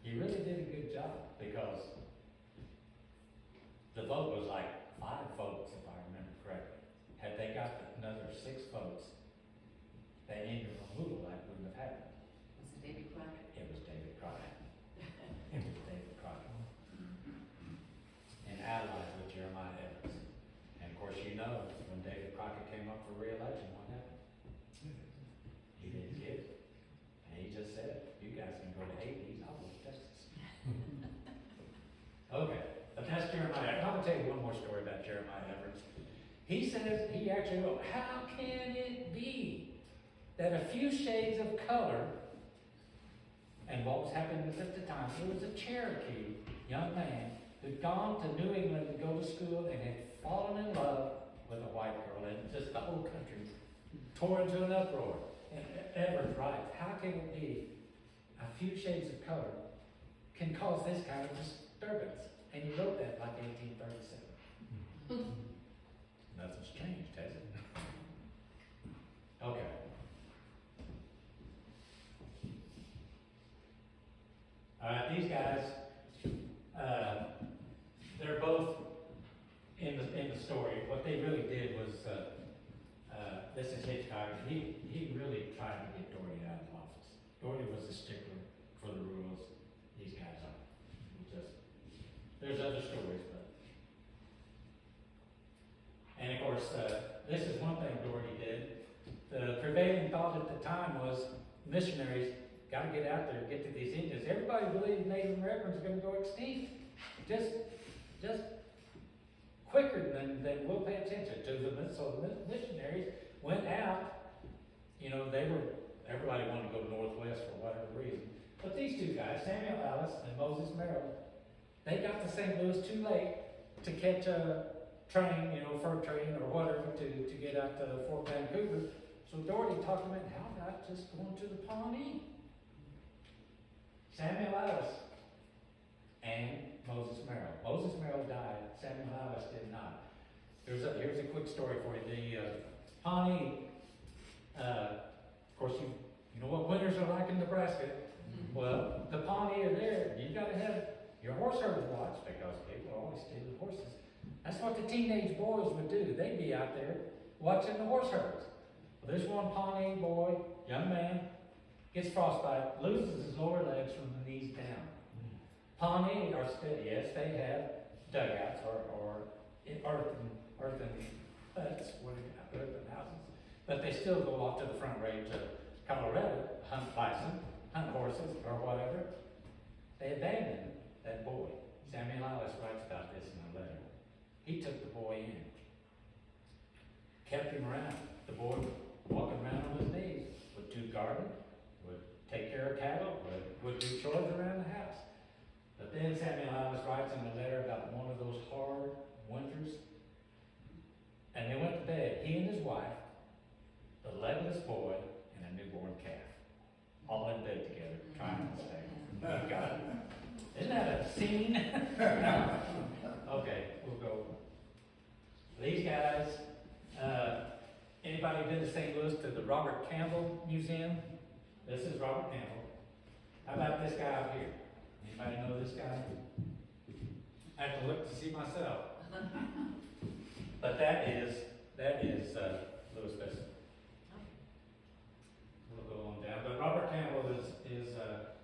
He really did a good job, because the vote was like 5 votes, if I remember correctly. Had they got another 6 votes, that Indian removal act wouldn't have happened.
Was it David Crockett?
It was David Crockett. It was David Crockett. And allied with Jeremiah Evans. And of course, you know, when David Crockett came up for re-election, what happened? He didn't get it. And he just said, you guys can go to Hades, I'll go to Texas. Okay, but that's Jeremiah. I'm gonna tell you one more story about Jeremiah Evans. He says, he actually wrote, how can it be that a few shades of color, and what was happening at the time, there was a Cherokee young man who'd gone to New England to go to school and had fallen in love with a white girl, and just the whole country tore into an uproar. And Evans writes, how can it be a few shades of color can cause this kind of disturbance? And he wrote that like 1837. Nothing's changed, has it? Okay. All right, these guys, they're both in the story. What they really did was, this is Hitchcock. He really tried to get Doherty out of office. Doherty was a stickler for the rules. These guys aren't. There's other stories, but. And of course, this is one thing Doherty did. The prevailing thought at the time was missionaries got to get out there and get to these Indians. Everybody believed Native Americans are going to go extinct. Just quicker than we'll pay attention to them. So the missionaries went out. You know, everybody wanted to go northwest for whatever reason. But these two guys, Samuel Alice and Moses Merrill, they got to St. Louis too late to catch a train, fur train or whatever, to get out to Fort Vancouver. So Doherty talked to them, how about just going to the Pawnee? Samuel Alice and Moses Merrill. Moses Merrill died. Samuel Alice did not. Here's a quick story for you. The Pawnee, of course, you know what winters are like in Nebraska. Well, the Pawnee are there. You got to have your horse herders watch, because people are always stealing horses. That's what the teenage boys would do. They'd be out there watching the horse herders. Well, this one Pawnee boy, young man, gets frostbite, loses his lower legs from the knees down. Pawnee are steady, yes, they have dugouts or earthen huts, earthen houses, but they still go off to the front range of Colorado, hunt bison, hunt horses, or whatever. They abandoned that boy. Samuel Alice writes about this in a letter. He took the boy in, kept him around. The boy walking around on his knees, would do garden, would take care of cattle, would do chores around the house. But then Samuel Alice writes in a letter about one of those hard winters, and they went to bed, he and his wife, the legless boy, and a newborn calf, all in bed together, trying to stay. You got it. Isn't that a scene? Okay, we'll go. These guys, anybody been to St. Louis to the Robert Campbell Museum? This is Robert Campbell. How about this guy up here? Anybody know this guy? I have to look to see myself. But that is Louis Bison. We'll go on down. But Robert Campbell is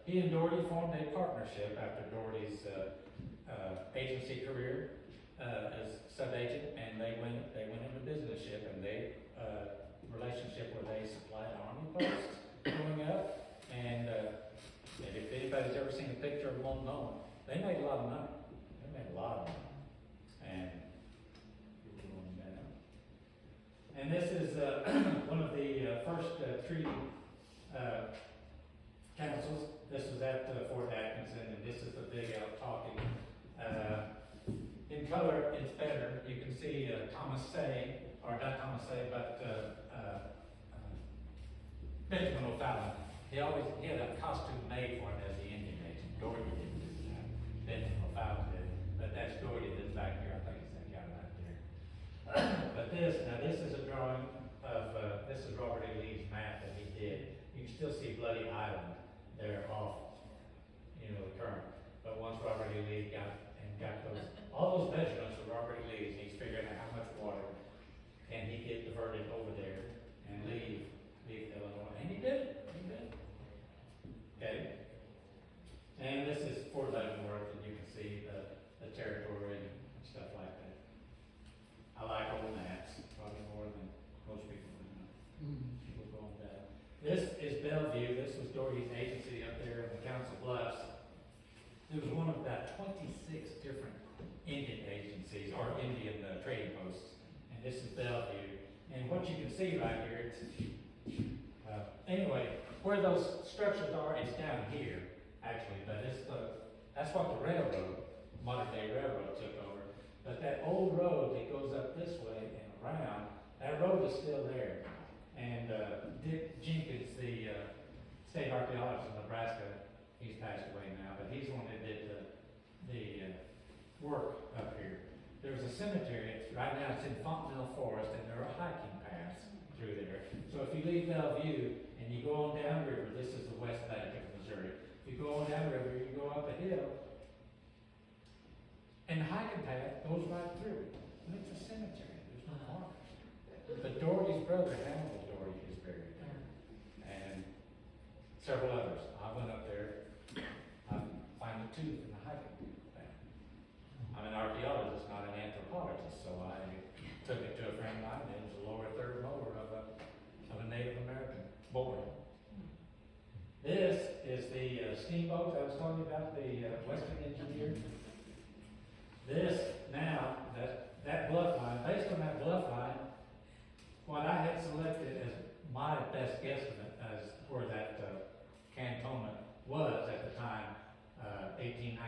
he and Doherty formed a partnership after Doherty's agency career as sub-agent, and they went into businessship, and they relationship where they supplied army posts growing up, and if anybody's ever seen a picture of one known, they made a lot of money. They made a lot of money, and we're going down. And this is one of the first treaty councils. This was at Fort Atkinson, and this is the big out talking. In color, it's better. You can see Thomas Say, or not Thomas Say, but Benjamin O'Fallon. He had a costume made for him as the Indian agent. Doherty didn't do that. Benjamin O'Fallon did. But that's Doherty that's back here. I think it's that guy right there. But this is a drawing of, this is Robert E. Lee's map that he did. You can still see Bloody Island there off, the current. But once Robert E. Lee got those, all those measurements were Robert E. Lee's, and he's figuring out how much water can he get diverted over there and leave Illinois. And he did. Okay. And this is Fort Leavenworth, and you can see the territory and stuff like that. I like old maps, probably more than most people know. People going down. This is Bellevue. This was Doherty's agency up there in the Council Bluffs. It was one of about 26 different Indian agencies, or Indian trading posts. And this is Bellevue. And what you can see right here, anyway, where those structures are is down here, actually, but that's what the railroad, modern day railroad took over. But that old road that goes up this way and around, that road is still there. And Dick Jenkins, the state archaeologist in Nebraska, he's passed away now, but he's the one that did the work up here. There's a cemetery, right now it's in Fontenelle Forest, and there are hiking paths through there. So if you leave Bellevue and you go on downriver, this is the west bank of Missouri. If you go on downriver, you go up a hill, and the hiking path goes right through. And it's a cemetery, there's no markers. But Doherty's brother, Hannibal Doherty, is buried there. And several others. I went up there, I found a tooth in the hiking path. I'm an archaeologist, not an anthropologist, so I took it to a friend of mine, and it was a lower third molar of a Native American boy. This is the steamboat I was talking about, the Western Engineer. This now, that bluff line, based on that bluff line, what I had selected as my best guesstimate as where that cantonment was at the time, 1819,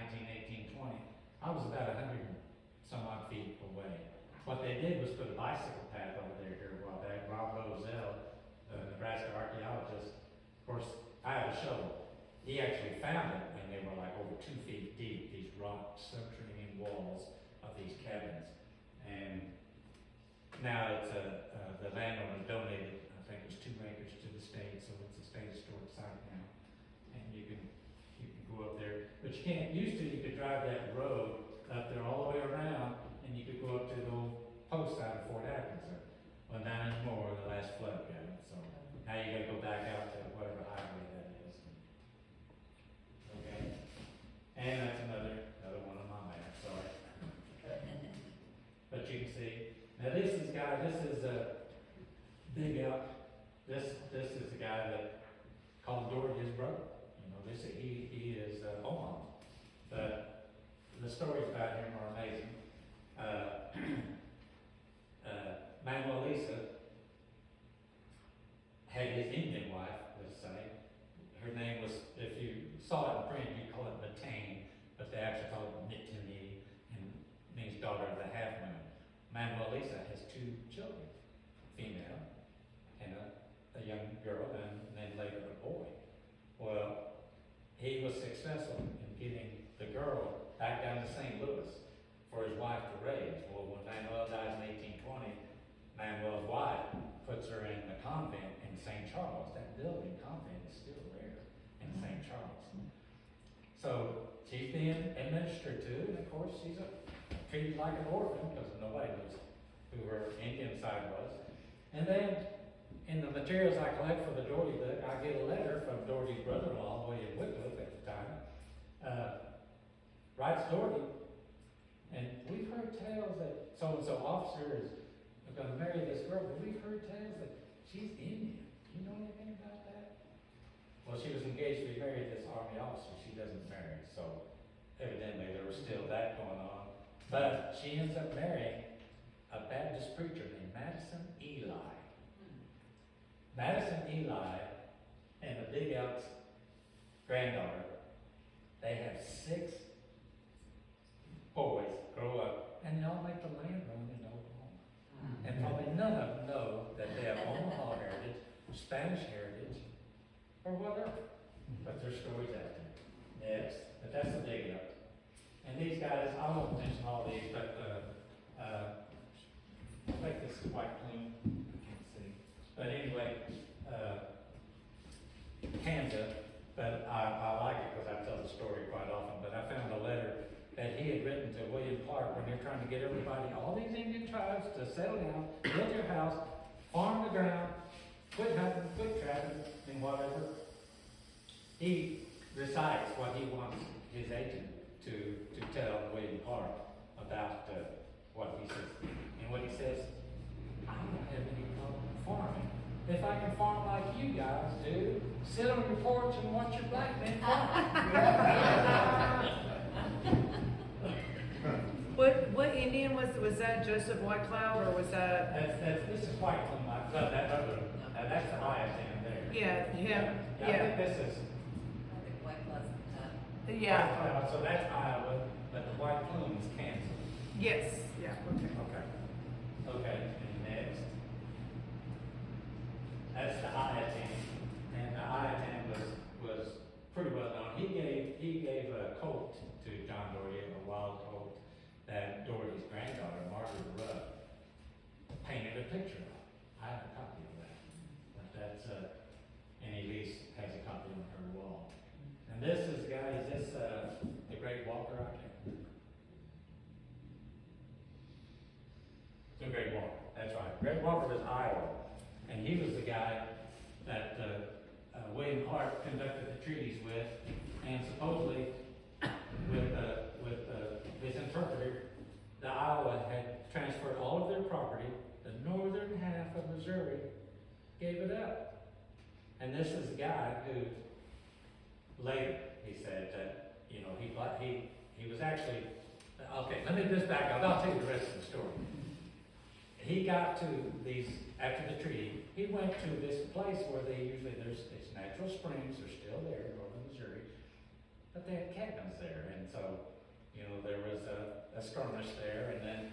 1820, I was about 100 and some odd feet away. What they did was put a bicycle path over there here a while back. Rob Roselle, the Nebraska archaeologist, of course, I have a shovel. He actually found it when they were like over 2 feet deep, these rock subterranean walls of these cabins. And now it's the landowner donated, I think it was 2 acres to the state, so it's a state historic site now. And you can go up there, but you can't. Used to, you could drive that road up there all the way around, and you could go up to the old post out of Fort Atkinson. Well, not anymore. The last flood got it, so now you got to go back out to whatever highway that is. Okay, and that's another one of my maps. Sorry, but you can see now. This is Big Elk. This is the guy that called Doherty his brother. He is Omaha. But the stories about him are amazing. Manuel Lisa had his Indian wife, let's say. Her name was, if you saw it in print, you'd call it Matane, but they actually call it Mitini, and means daughter of the half moon. Manuel Lisa has 2 children, female, and a young girl, and then later a boy. Well, he was successful in getting the girl back down to St. Louis for his wife to raise. Well, when Manuel dies in 1820, Manuel's wife puts her in the convent in St. Charles. That building, convent, is still there in St. Charles. So she's being administered to, and of course she's treated like an orphan because nobody knows who her Indian side was. And then in the materials I collect for the Doherty book, I get a letter from Doherty's brother-in-law, William Wycliffe at the time, writes Doherty, and we've heard tales that so-and-so officer is going to marry this girl, but we've heard tales that she's Indian. Do you know anything about that? Well, she was engaged to be married to this army officer. She doesn't marry, so evidently there was still that going on. But she ends up marrying a Baptist preacher named Madison Eli. Madison Eli and the Big Elk's granddaughter, they have 6 boys grow up, and they all make the land run in Oklahoma. And probably none of them know that they have Omaha heritage, Spanish heritage, or whatever. But there's stories out there. Next, but that's the Big Elk. And these guys, I won't mention all these, but I think this is White Plume. I can't see. But anyway, Kansas, but I like it because I tell the story quite often. But I found a letter that he had written to William Clark when they're trying to get everybody, all these Indian tribes, to settle down, build your house, farm the ground, quit hunting, quit trapping, and whatever. He recites what he wants his agent to tell William Clark about what he says. And what he says, I don't have any problem farming. If I can farm like you guys do, sit on your porch and watch your black men farm.
What Indian was that? Joseph White Cloud, or was that?
This is White Plume, that other, that's the highest end there.
Yeah, him.
I
Yeah.
think this is
I think White Cloud's
Yeah.
White Cloud, so that's Iowa, but the White Plume is Kansas.
Yes. Yeah. Okay.
Okay, and next. That's the Iatan, and the Iatan was pretty well known. He gave a colt to John Doherty, a wild colt that Doherty's granddaughter, Margaret Rudd, painted a picture of. I have a copy of that. But that's and Elise has a copy on her wall. And this is, guys, the Great Walker out there? The Great Walker, that's right. Great Walker was Iowa, and he was the guy that William Clark conducted the treaties with, and supposedly with his interpreter, the Iowa had transferred all of their property. The northern half of Missouri gave it up, and this is the guy who later he said that he was actually okay. Let me just back up. I'll tell you the rest of the story. He got to these, after the treaty, he went to this place where it's natural springs, they're still there in northern Missouri, but they had cabins there, and so, there was a skirmish there, and then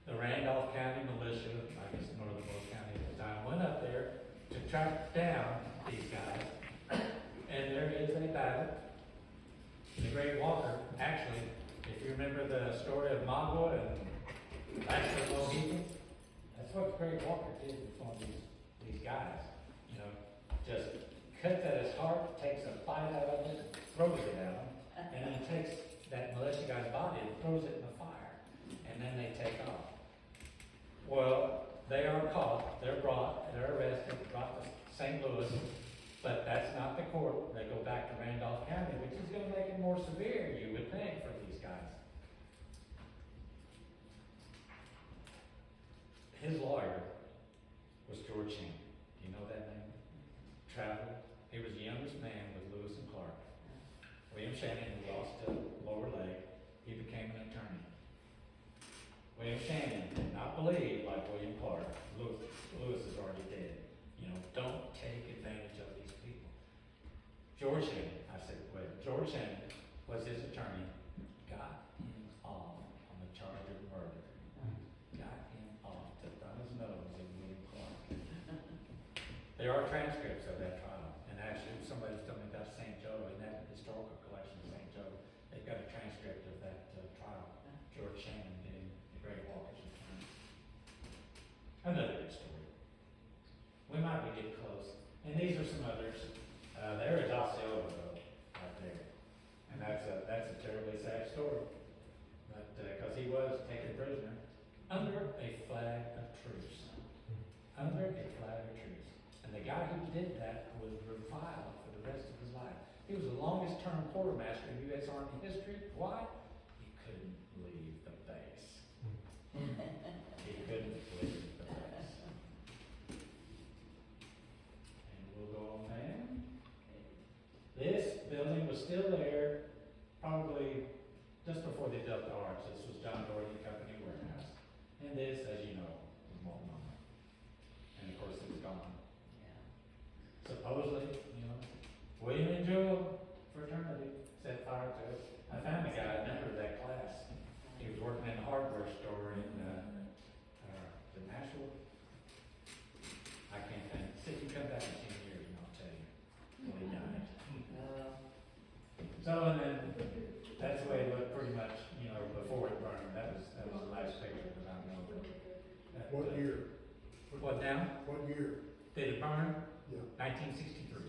the Randolph County militia, I guess Northern County at the time, went up there to track down these guys, and there is a battle. The Great Walker, actually, if you remember the story of Magua and Baxter Mohegan, that's what the Great Walker did with one of these guys. Just cuts at his heart, takes a bite out of it, throws it at him, and then takes that militia guy's body and throws it in the fire. And then they take off. Well, they are caught, they're arrested, brought to St. Louis, but that's not the court. They go back to Randolph County, which is going to make it more severe, you would think, for these guys. His lawyer was George Shannon. Do you know that name? Traveled. He was the youngest man with Lewis and Clark. William Shannon, who lost a lower leg, he became an attorney. William Shannon did not believe, like William Clark, Lewis is already dead. Don't take advantage of these people. George Shannon was his attorney, got him off on the charge of murder. Got him off to thumb his nose at William Clark. There are transcripts of that trial, and actually somebody was telling me about St. Joe, in that historical collection of St. Joe, they've got a transcript of that trial. George Shannon being the Great Walker's attorney. Another good story. We might be getting close. And these are some others. There is Osceola, though, right there. And that's a terribly sad story. But, because he was taken prisoner under a flag of truce. Under a flag of truce. And the guy who did that was reviled for the rest of his life. He was the longest term quartermaster in U.S. Army history. Why? He couldn't leave the base. He couldn't leave the base. And we'll go on there. This building was still there probably just before they built the arch. This was John Doherty Company Warehouse. And this, as you know, was Walmart. And of course it was gone.
Yeah.
What now?
What year?
Did it burn?
Yeah.
1963.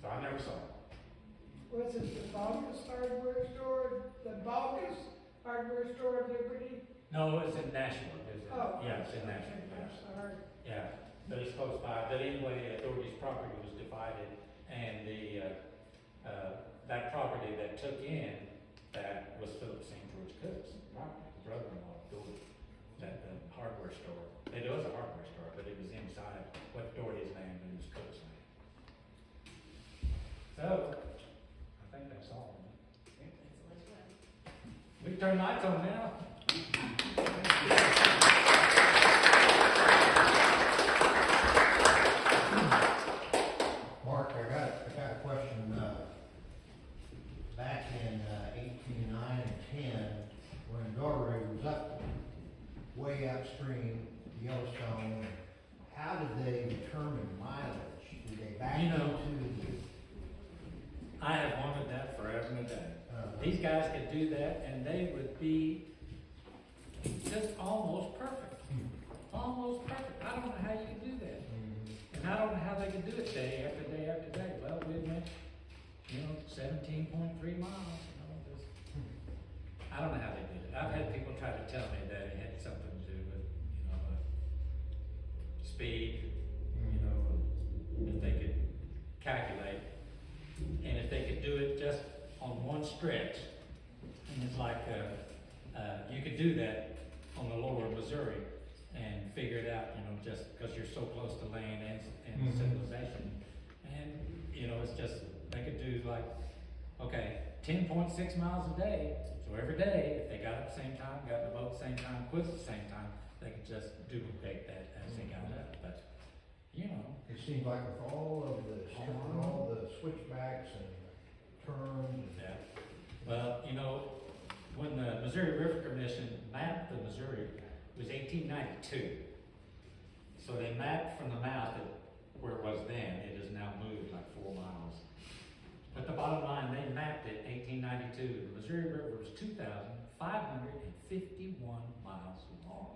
So I never saw it.
Was it the Bogus hardware store, the Bogus hardware store of Liberty?
No, it's in Nashville.
Oh.
Yeah, it's in Nashville.
I'm sorry.
Yeah, but it's close by. But anyway, Doherty's property was divided, and that property that took in that was Philip St. George Cook's property, the brother-in-law of Doherty. That the hardware store. It was a hardware store, but it was inside what Doherty's name and it was Cook's name. So I think that's all.
That's the last one.
We can turn lights on now.
Mark, I got a question, back in, 1809 and 10, when Doherty was up way upstream, Yellowstone, how did they determine mileage? Did they back
You know,
into
I have wanted that forever and a day.
the,
These guys could do that and they would be just almost perfect. Almost perfect. I don't know how you can do that. And I don't know how they can do it day after day after day. Well, we went, 17.3 miles, just, I don't know how they did it. I've had people try to tell me that it had something to do with, speed, if they could calculate. And if they could do it just on one stretch, and it's like, you could do that on the lower Missouri and figure it out, just because you're so close to land and
Mhm.
civilization. And, it's just, they could do like, okay, 10.6 miles a day. So every day, if they got up at the same time, got in the boat at the same time, quit at the same time, they could just duplicate that as they got up. But,
it seems like with all the switchbacks and turns and.
yeah. Well, when the Missouri River Commission mapped the Missouri, it was 1892. So they mapped from the mouth where it was then. It has now moved like 4 miles. But the bottom line, they mapped it 1892. The Missouri River was 2,551 miles long.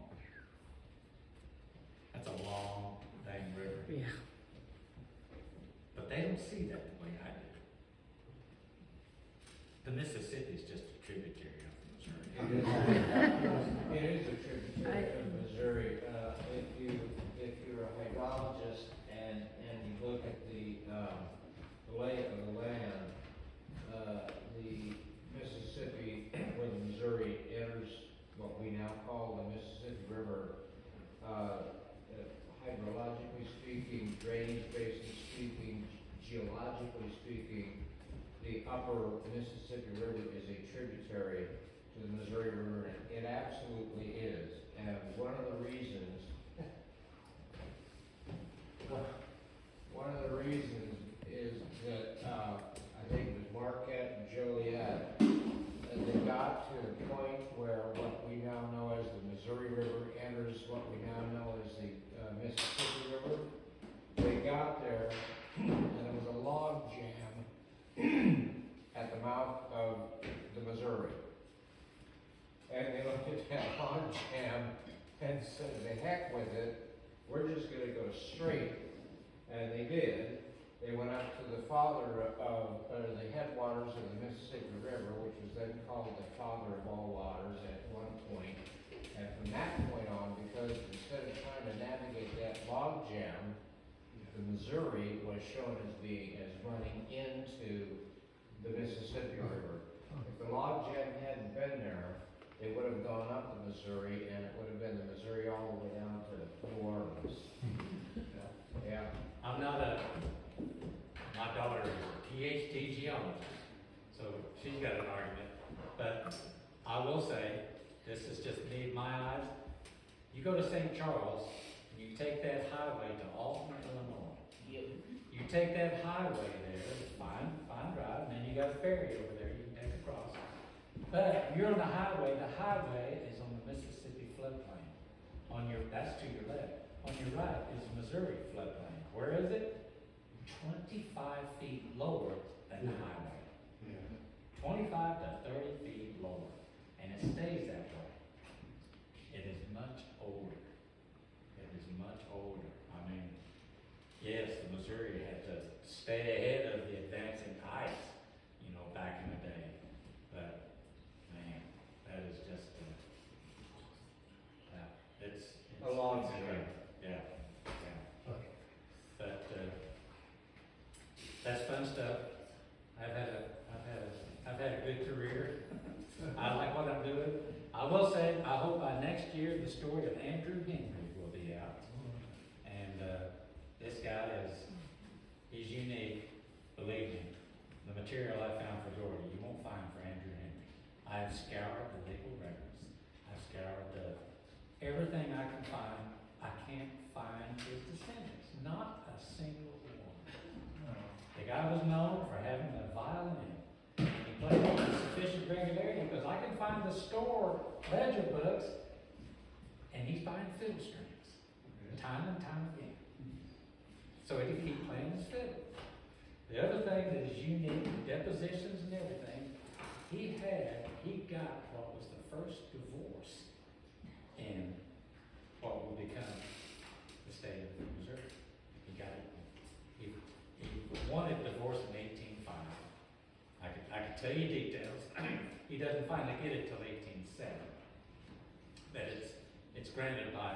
That's a long dang river.
Yeah.
But they don't see that the way I do. The Mississippi's just a tributary of the Missouri.
It is a tributary of Missouri. If you're a hydrologist and you look at the lay of the land, the Mississippi, where the Missouri enters what we now call the Mississippi River, hydrologically speaking, drainage basin speaking, geologically speaking, the upper Mississippi River is a tributary to the Missouri River, and it absolutely is. And one of the reasons is that, I think it was Marquette and Joliet, they got to the point where what we now know as the Missouri River enters what we now know as the Mississippi River. They got there, and there was a log jam at the mouth of the Missouri. And they looked at that log jam and said, "The heck with it, we're just gonna go straight." And they did. They went up to the the headwaters of the Mississippi River, which was then called the father of all waters at one point. And from that point on, because instead of trying to navigate that log jam, the Missouri was shown as running into the Mississippi River. If the log jam hadn't been there, they would have gone up the Missouri, and it would have been the Missouri all the way down to New Orleans. Yeah.
My daughter is a PhD geologist, so she's got an argument. But I will say, this is just me, my eyes. You go to St. Charles, and you take that highway to Alton, Illinois. You take that highway there, it's fine drive, and then you got a ferry over there you can take across. But you're on the highway is on the Mississippi floodplain. That's to your left. On your right is Missouri floodplain. Where is it? 25 feet lower than the highway. 25 to 30 feet lower. And it stays that way. It is much older. It is much older. Missouri had to stay ahead of the advancing ice, you know, back in the day. But, man, that is just, yeah, it's.
A long
it's
time.
incredible. Yeah, yeah. But, that's fun stuff. I've had a good career. I like what I'm doing. I will say, I hope by next year, the story of Andrew Henry will be out. And, this guy he's unique, believe me. The material I found for Doherty, you won't find for Andrew Henry. I have scoured the legal records. I've scoured everything I can find. I can't find his descendants, not a single one. The guy was known for having a violin. He played it with sufficient regularity because I can find the store ledger books, and he's buying fiddle strings, time and time again. So he can keep playing his fiddle. The other thing that is unique, depositions and everything, he got what was the first divorce in what will become the state of Missouri. He got it. He wanted divorce in 1805. I could tell you details. He doesn't finally get it till 1807. But it's granted by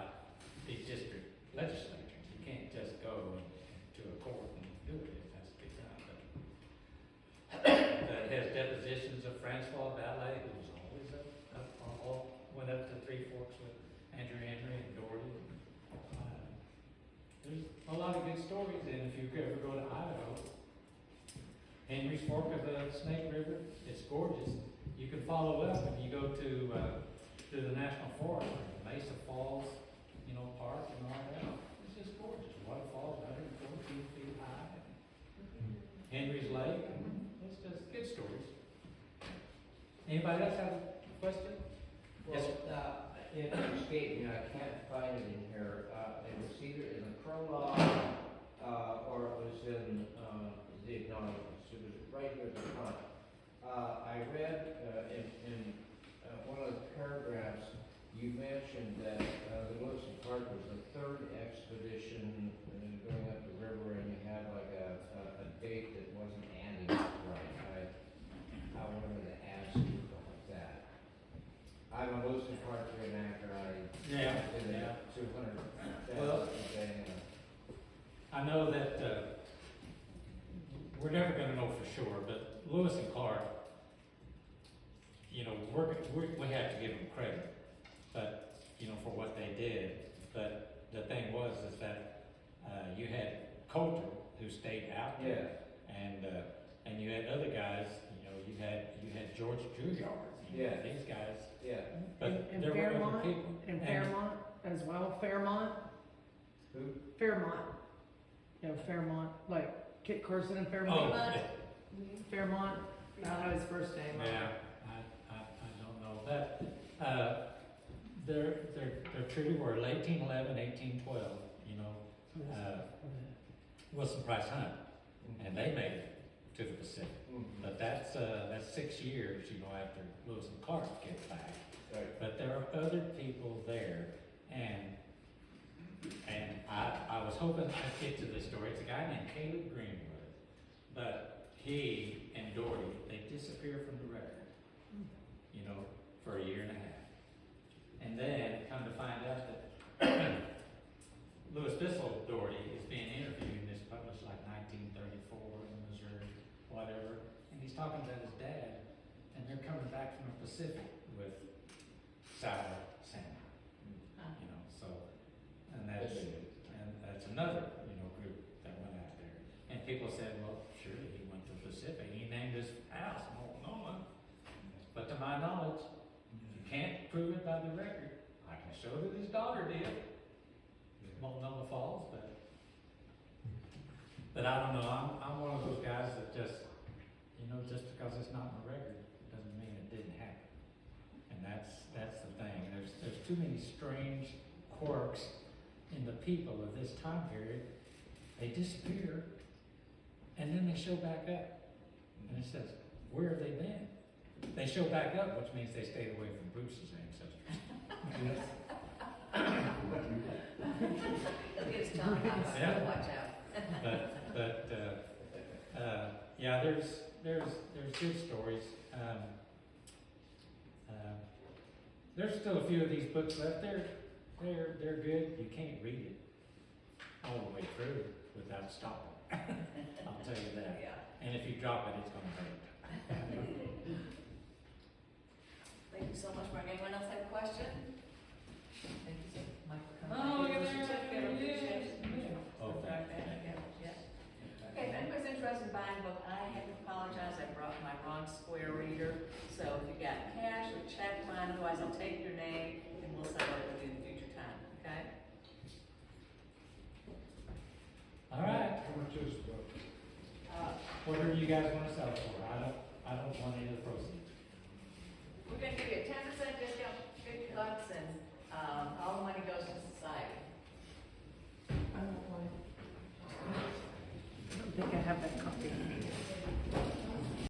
the district legislatures. You can't just go to a court and do it. It has to be done. But it has depositions of Francois Ballet, who was always went up to Three Forks with Andrew Henry and Doherty. There's a lot of good stories, and if you ever go to Idaho, Henry's Fork of the Snake River, it's gorgeous. You can follow up when you go to the National Forest, Mesa Falls, you know, Park and all that. It's just gorgeous. Waterfalls, 114 feet high. Henry's Lake. It's just good stories. Anybody else have a question? Yes, sir.
It escaped me, I can't find it in here, it was either in the prologue, or it was in, the acknowledgements, it was right here at the front. I read, in one of the paragraphs, you mentioned that, the Lewis and Clark was the third expedition going up the river, and you had like a date that wasn't adding up right. I wanted to ask you about that. I'm a Lewis and Clark reenactor.
Yeah,
did
yeah.
200
Well,
thing.
I know that we're never going to know for sure, but Lewis and Clark, you know, we have to give them credit, but you know, for what they did. But the thing was is that you had Coulter who stayed out there, and you had other guys. You know, you had George Juilliard. You know, these guys.
Yeah.
But
And
there were other
Fairmont,
people.
and Fairmont as well, Fairmont,
Who?
Fairmont. You know, Fairmont, like Kit Carson and
Oh,
Fairmont.
Fairmont.
Fairmont, I don't know his first name.
yeah, I don't know, but their treaty were 1811, 1812, you know, Wilson Price Hunt, and they made it to the Pacific. But that's 6 years, you know, after Lewis and Clark get back.
Right.
But there are other people there, and I was hoping I'd get to this story. It's a guy named Caleb Greenwood, but he and Doherty, they disappear from the record, you know, for a year and a half. And then come to find out that Louis Bissell Doherty is being interviewed, and it's published like 1934 in Missouri, whatever, and he's talking about his dad, and they're coming back from the Pacific with sour salmon, you know, so, and that's another, you know, group that went out there. And people said, well, surely he went to the Pacific, he named his house Multnomah. But to my knowledge, you can't prove it by the record. I can show that his daughter did, Multnomah Falls, but I don't know, I'm one of those guys that just, you know, just because it's not in the record, doesn't mean it didn't happen. And that's the thing, there's too many strange quirks in the people of this time period. They disappear, and then they show back up. And it says, where have they been? They show back up, which means they stayed away from Bruce's ancestors.
He'll get his tongue out, so
Yeah.
watch out.
But Yeah, there's good stories. There's still a few of these books left. They're good. You can't read it all the way through without stopping. I'll tell you that.
Yeah.
And if you drop it, it's gonna hurt.
Thank you so much, Mark. Anyone else have a question? Thank you, sir. Mike, for coming.
Oh, look at
Give us
there.
your certificate of appreciation.
Oh,
Right
thank
back,
you.
yeah. Okay, if anybody's interested in buying a book, I have to apologize, I brought my wrong square reader. So if you got cash or check, fine, otherwise I'll take your name and we'll settle it with you in future time, okay?
All right.
How much is the book?
Uh,
Whatever you guys wanna sell for.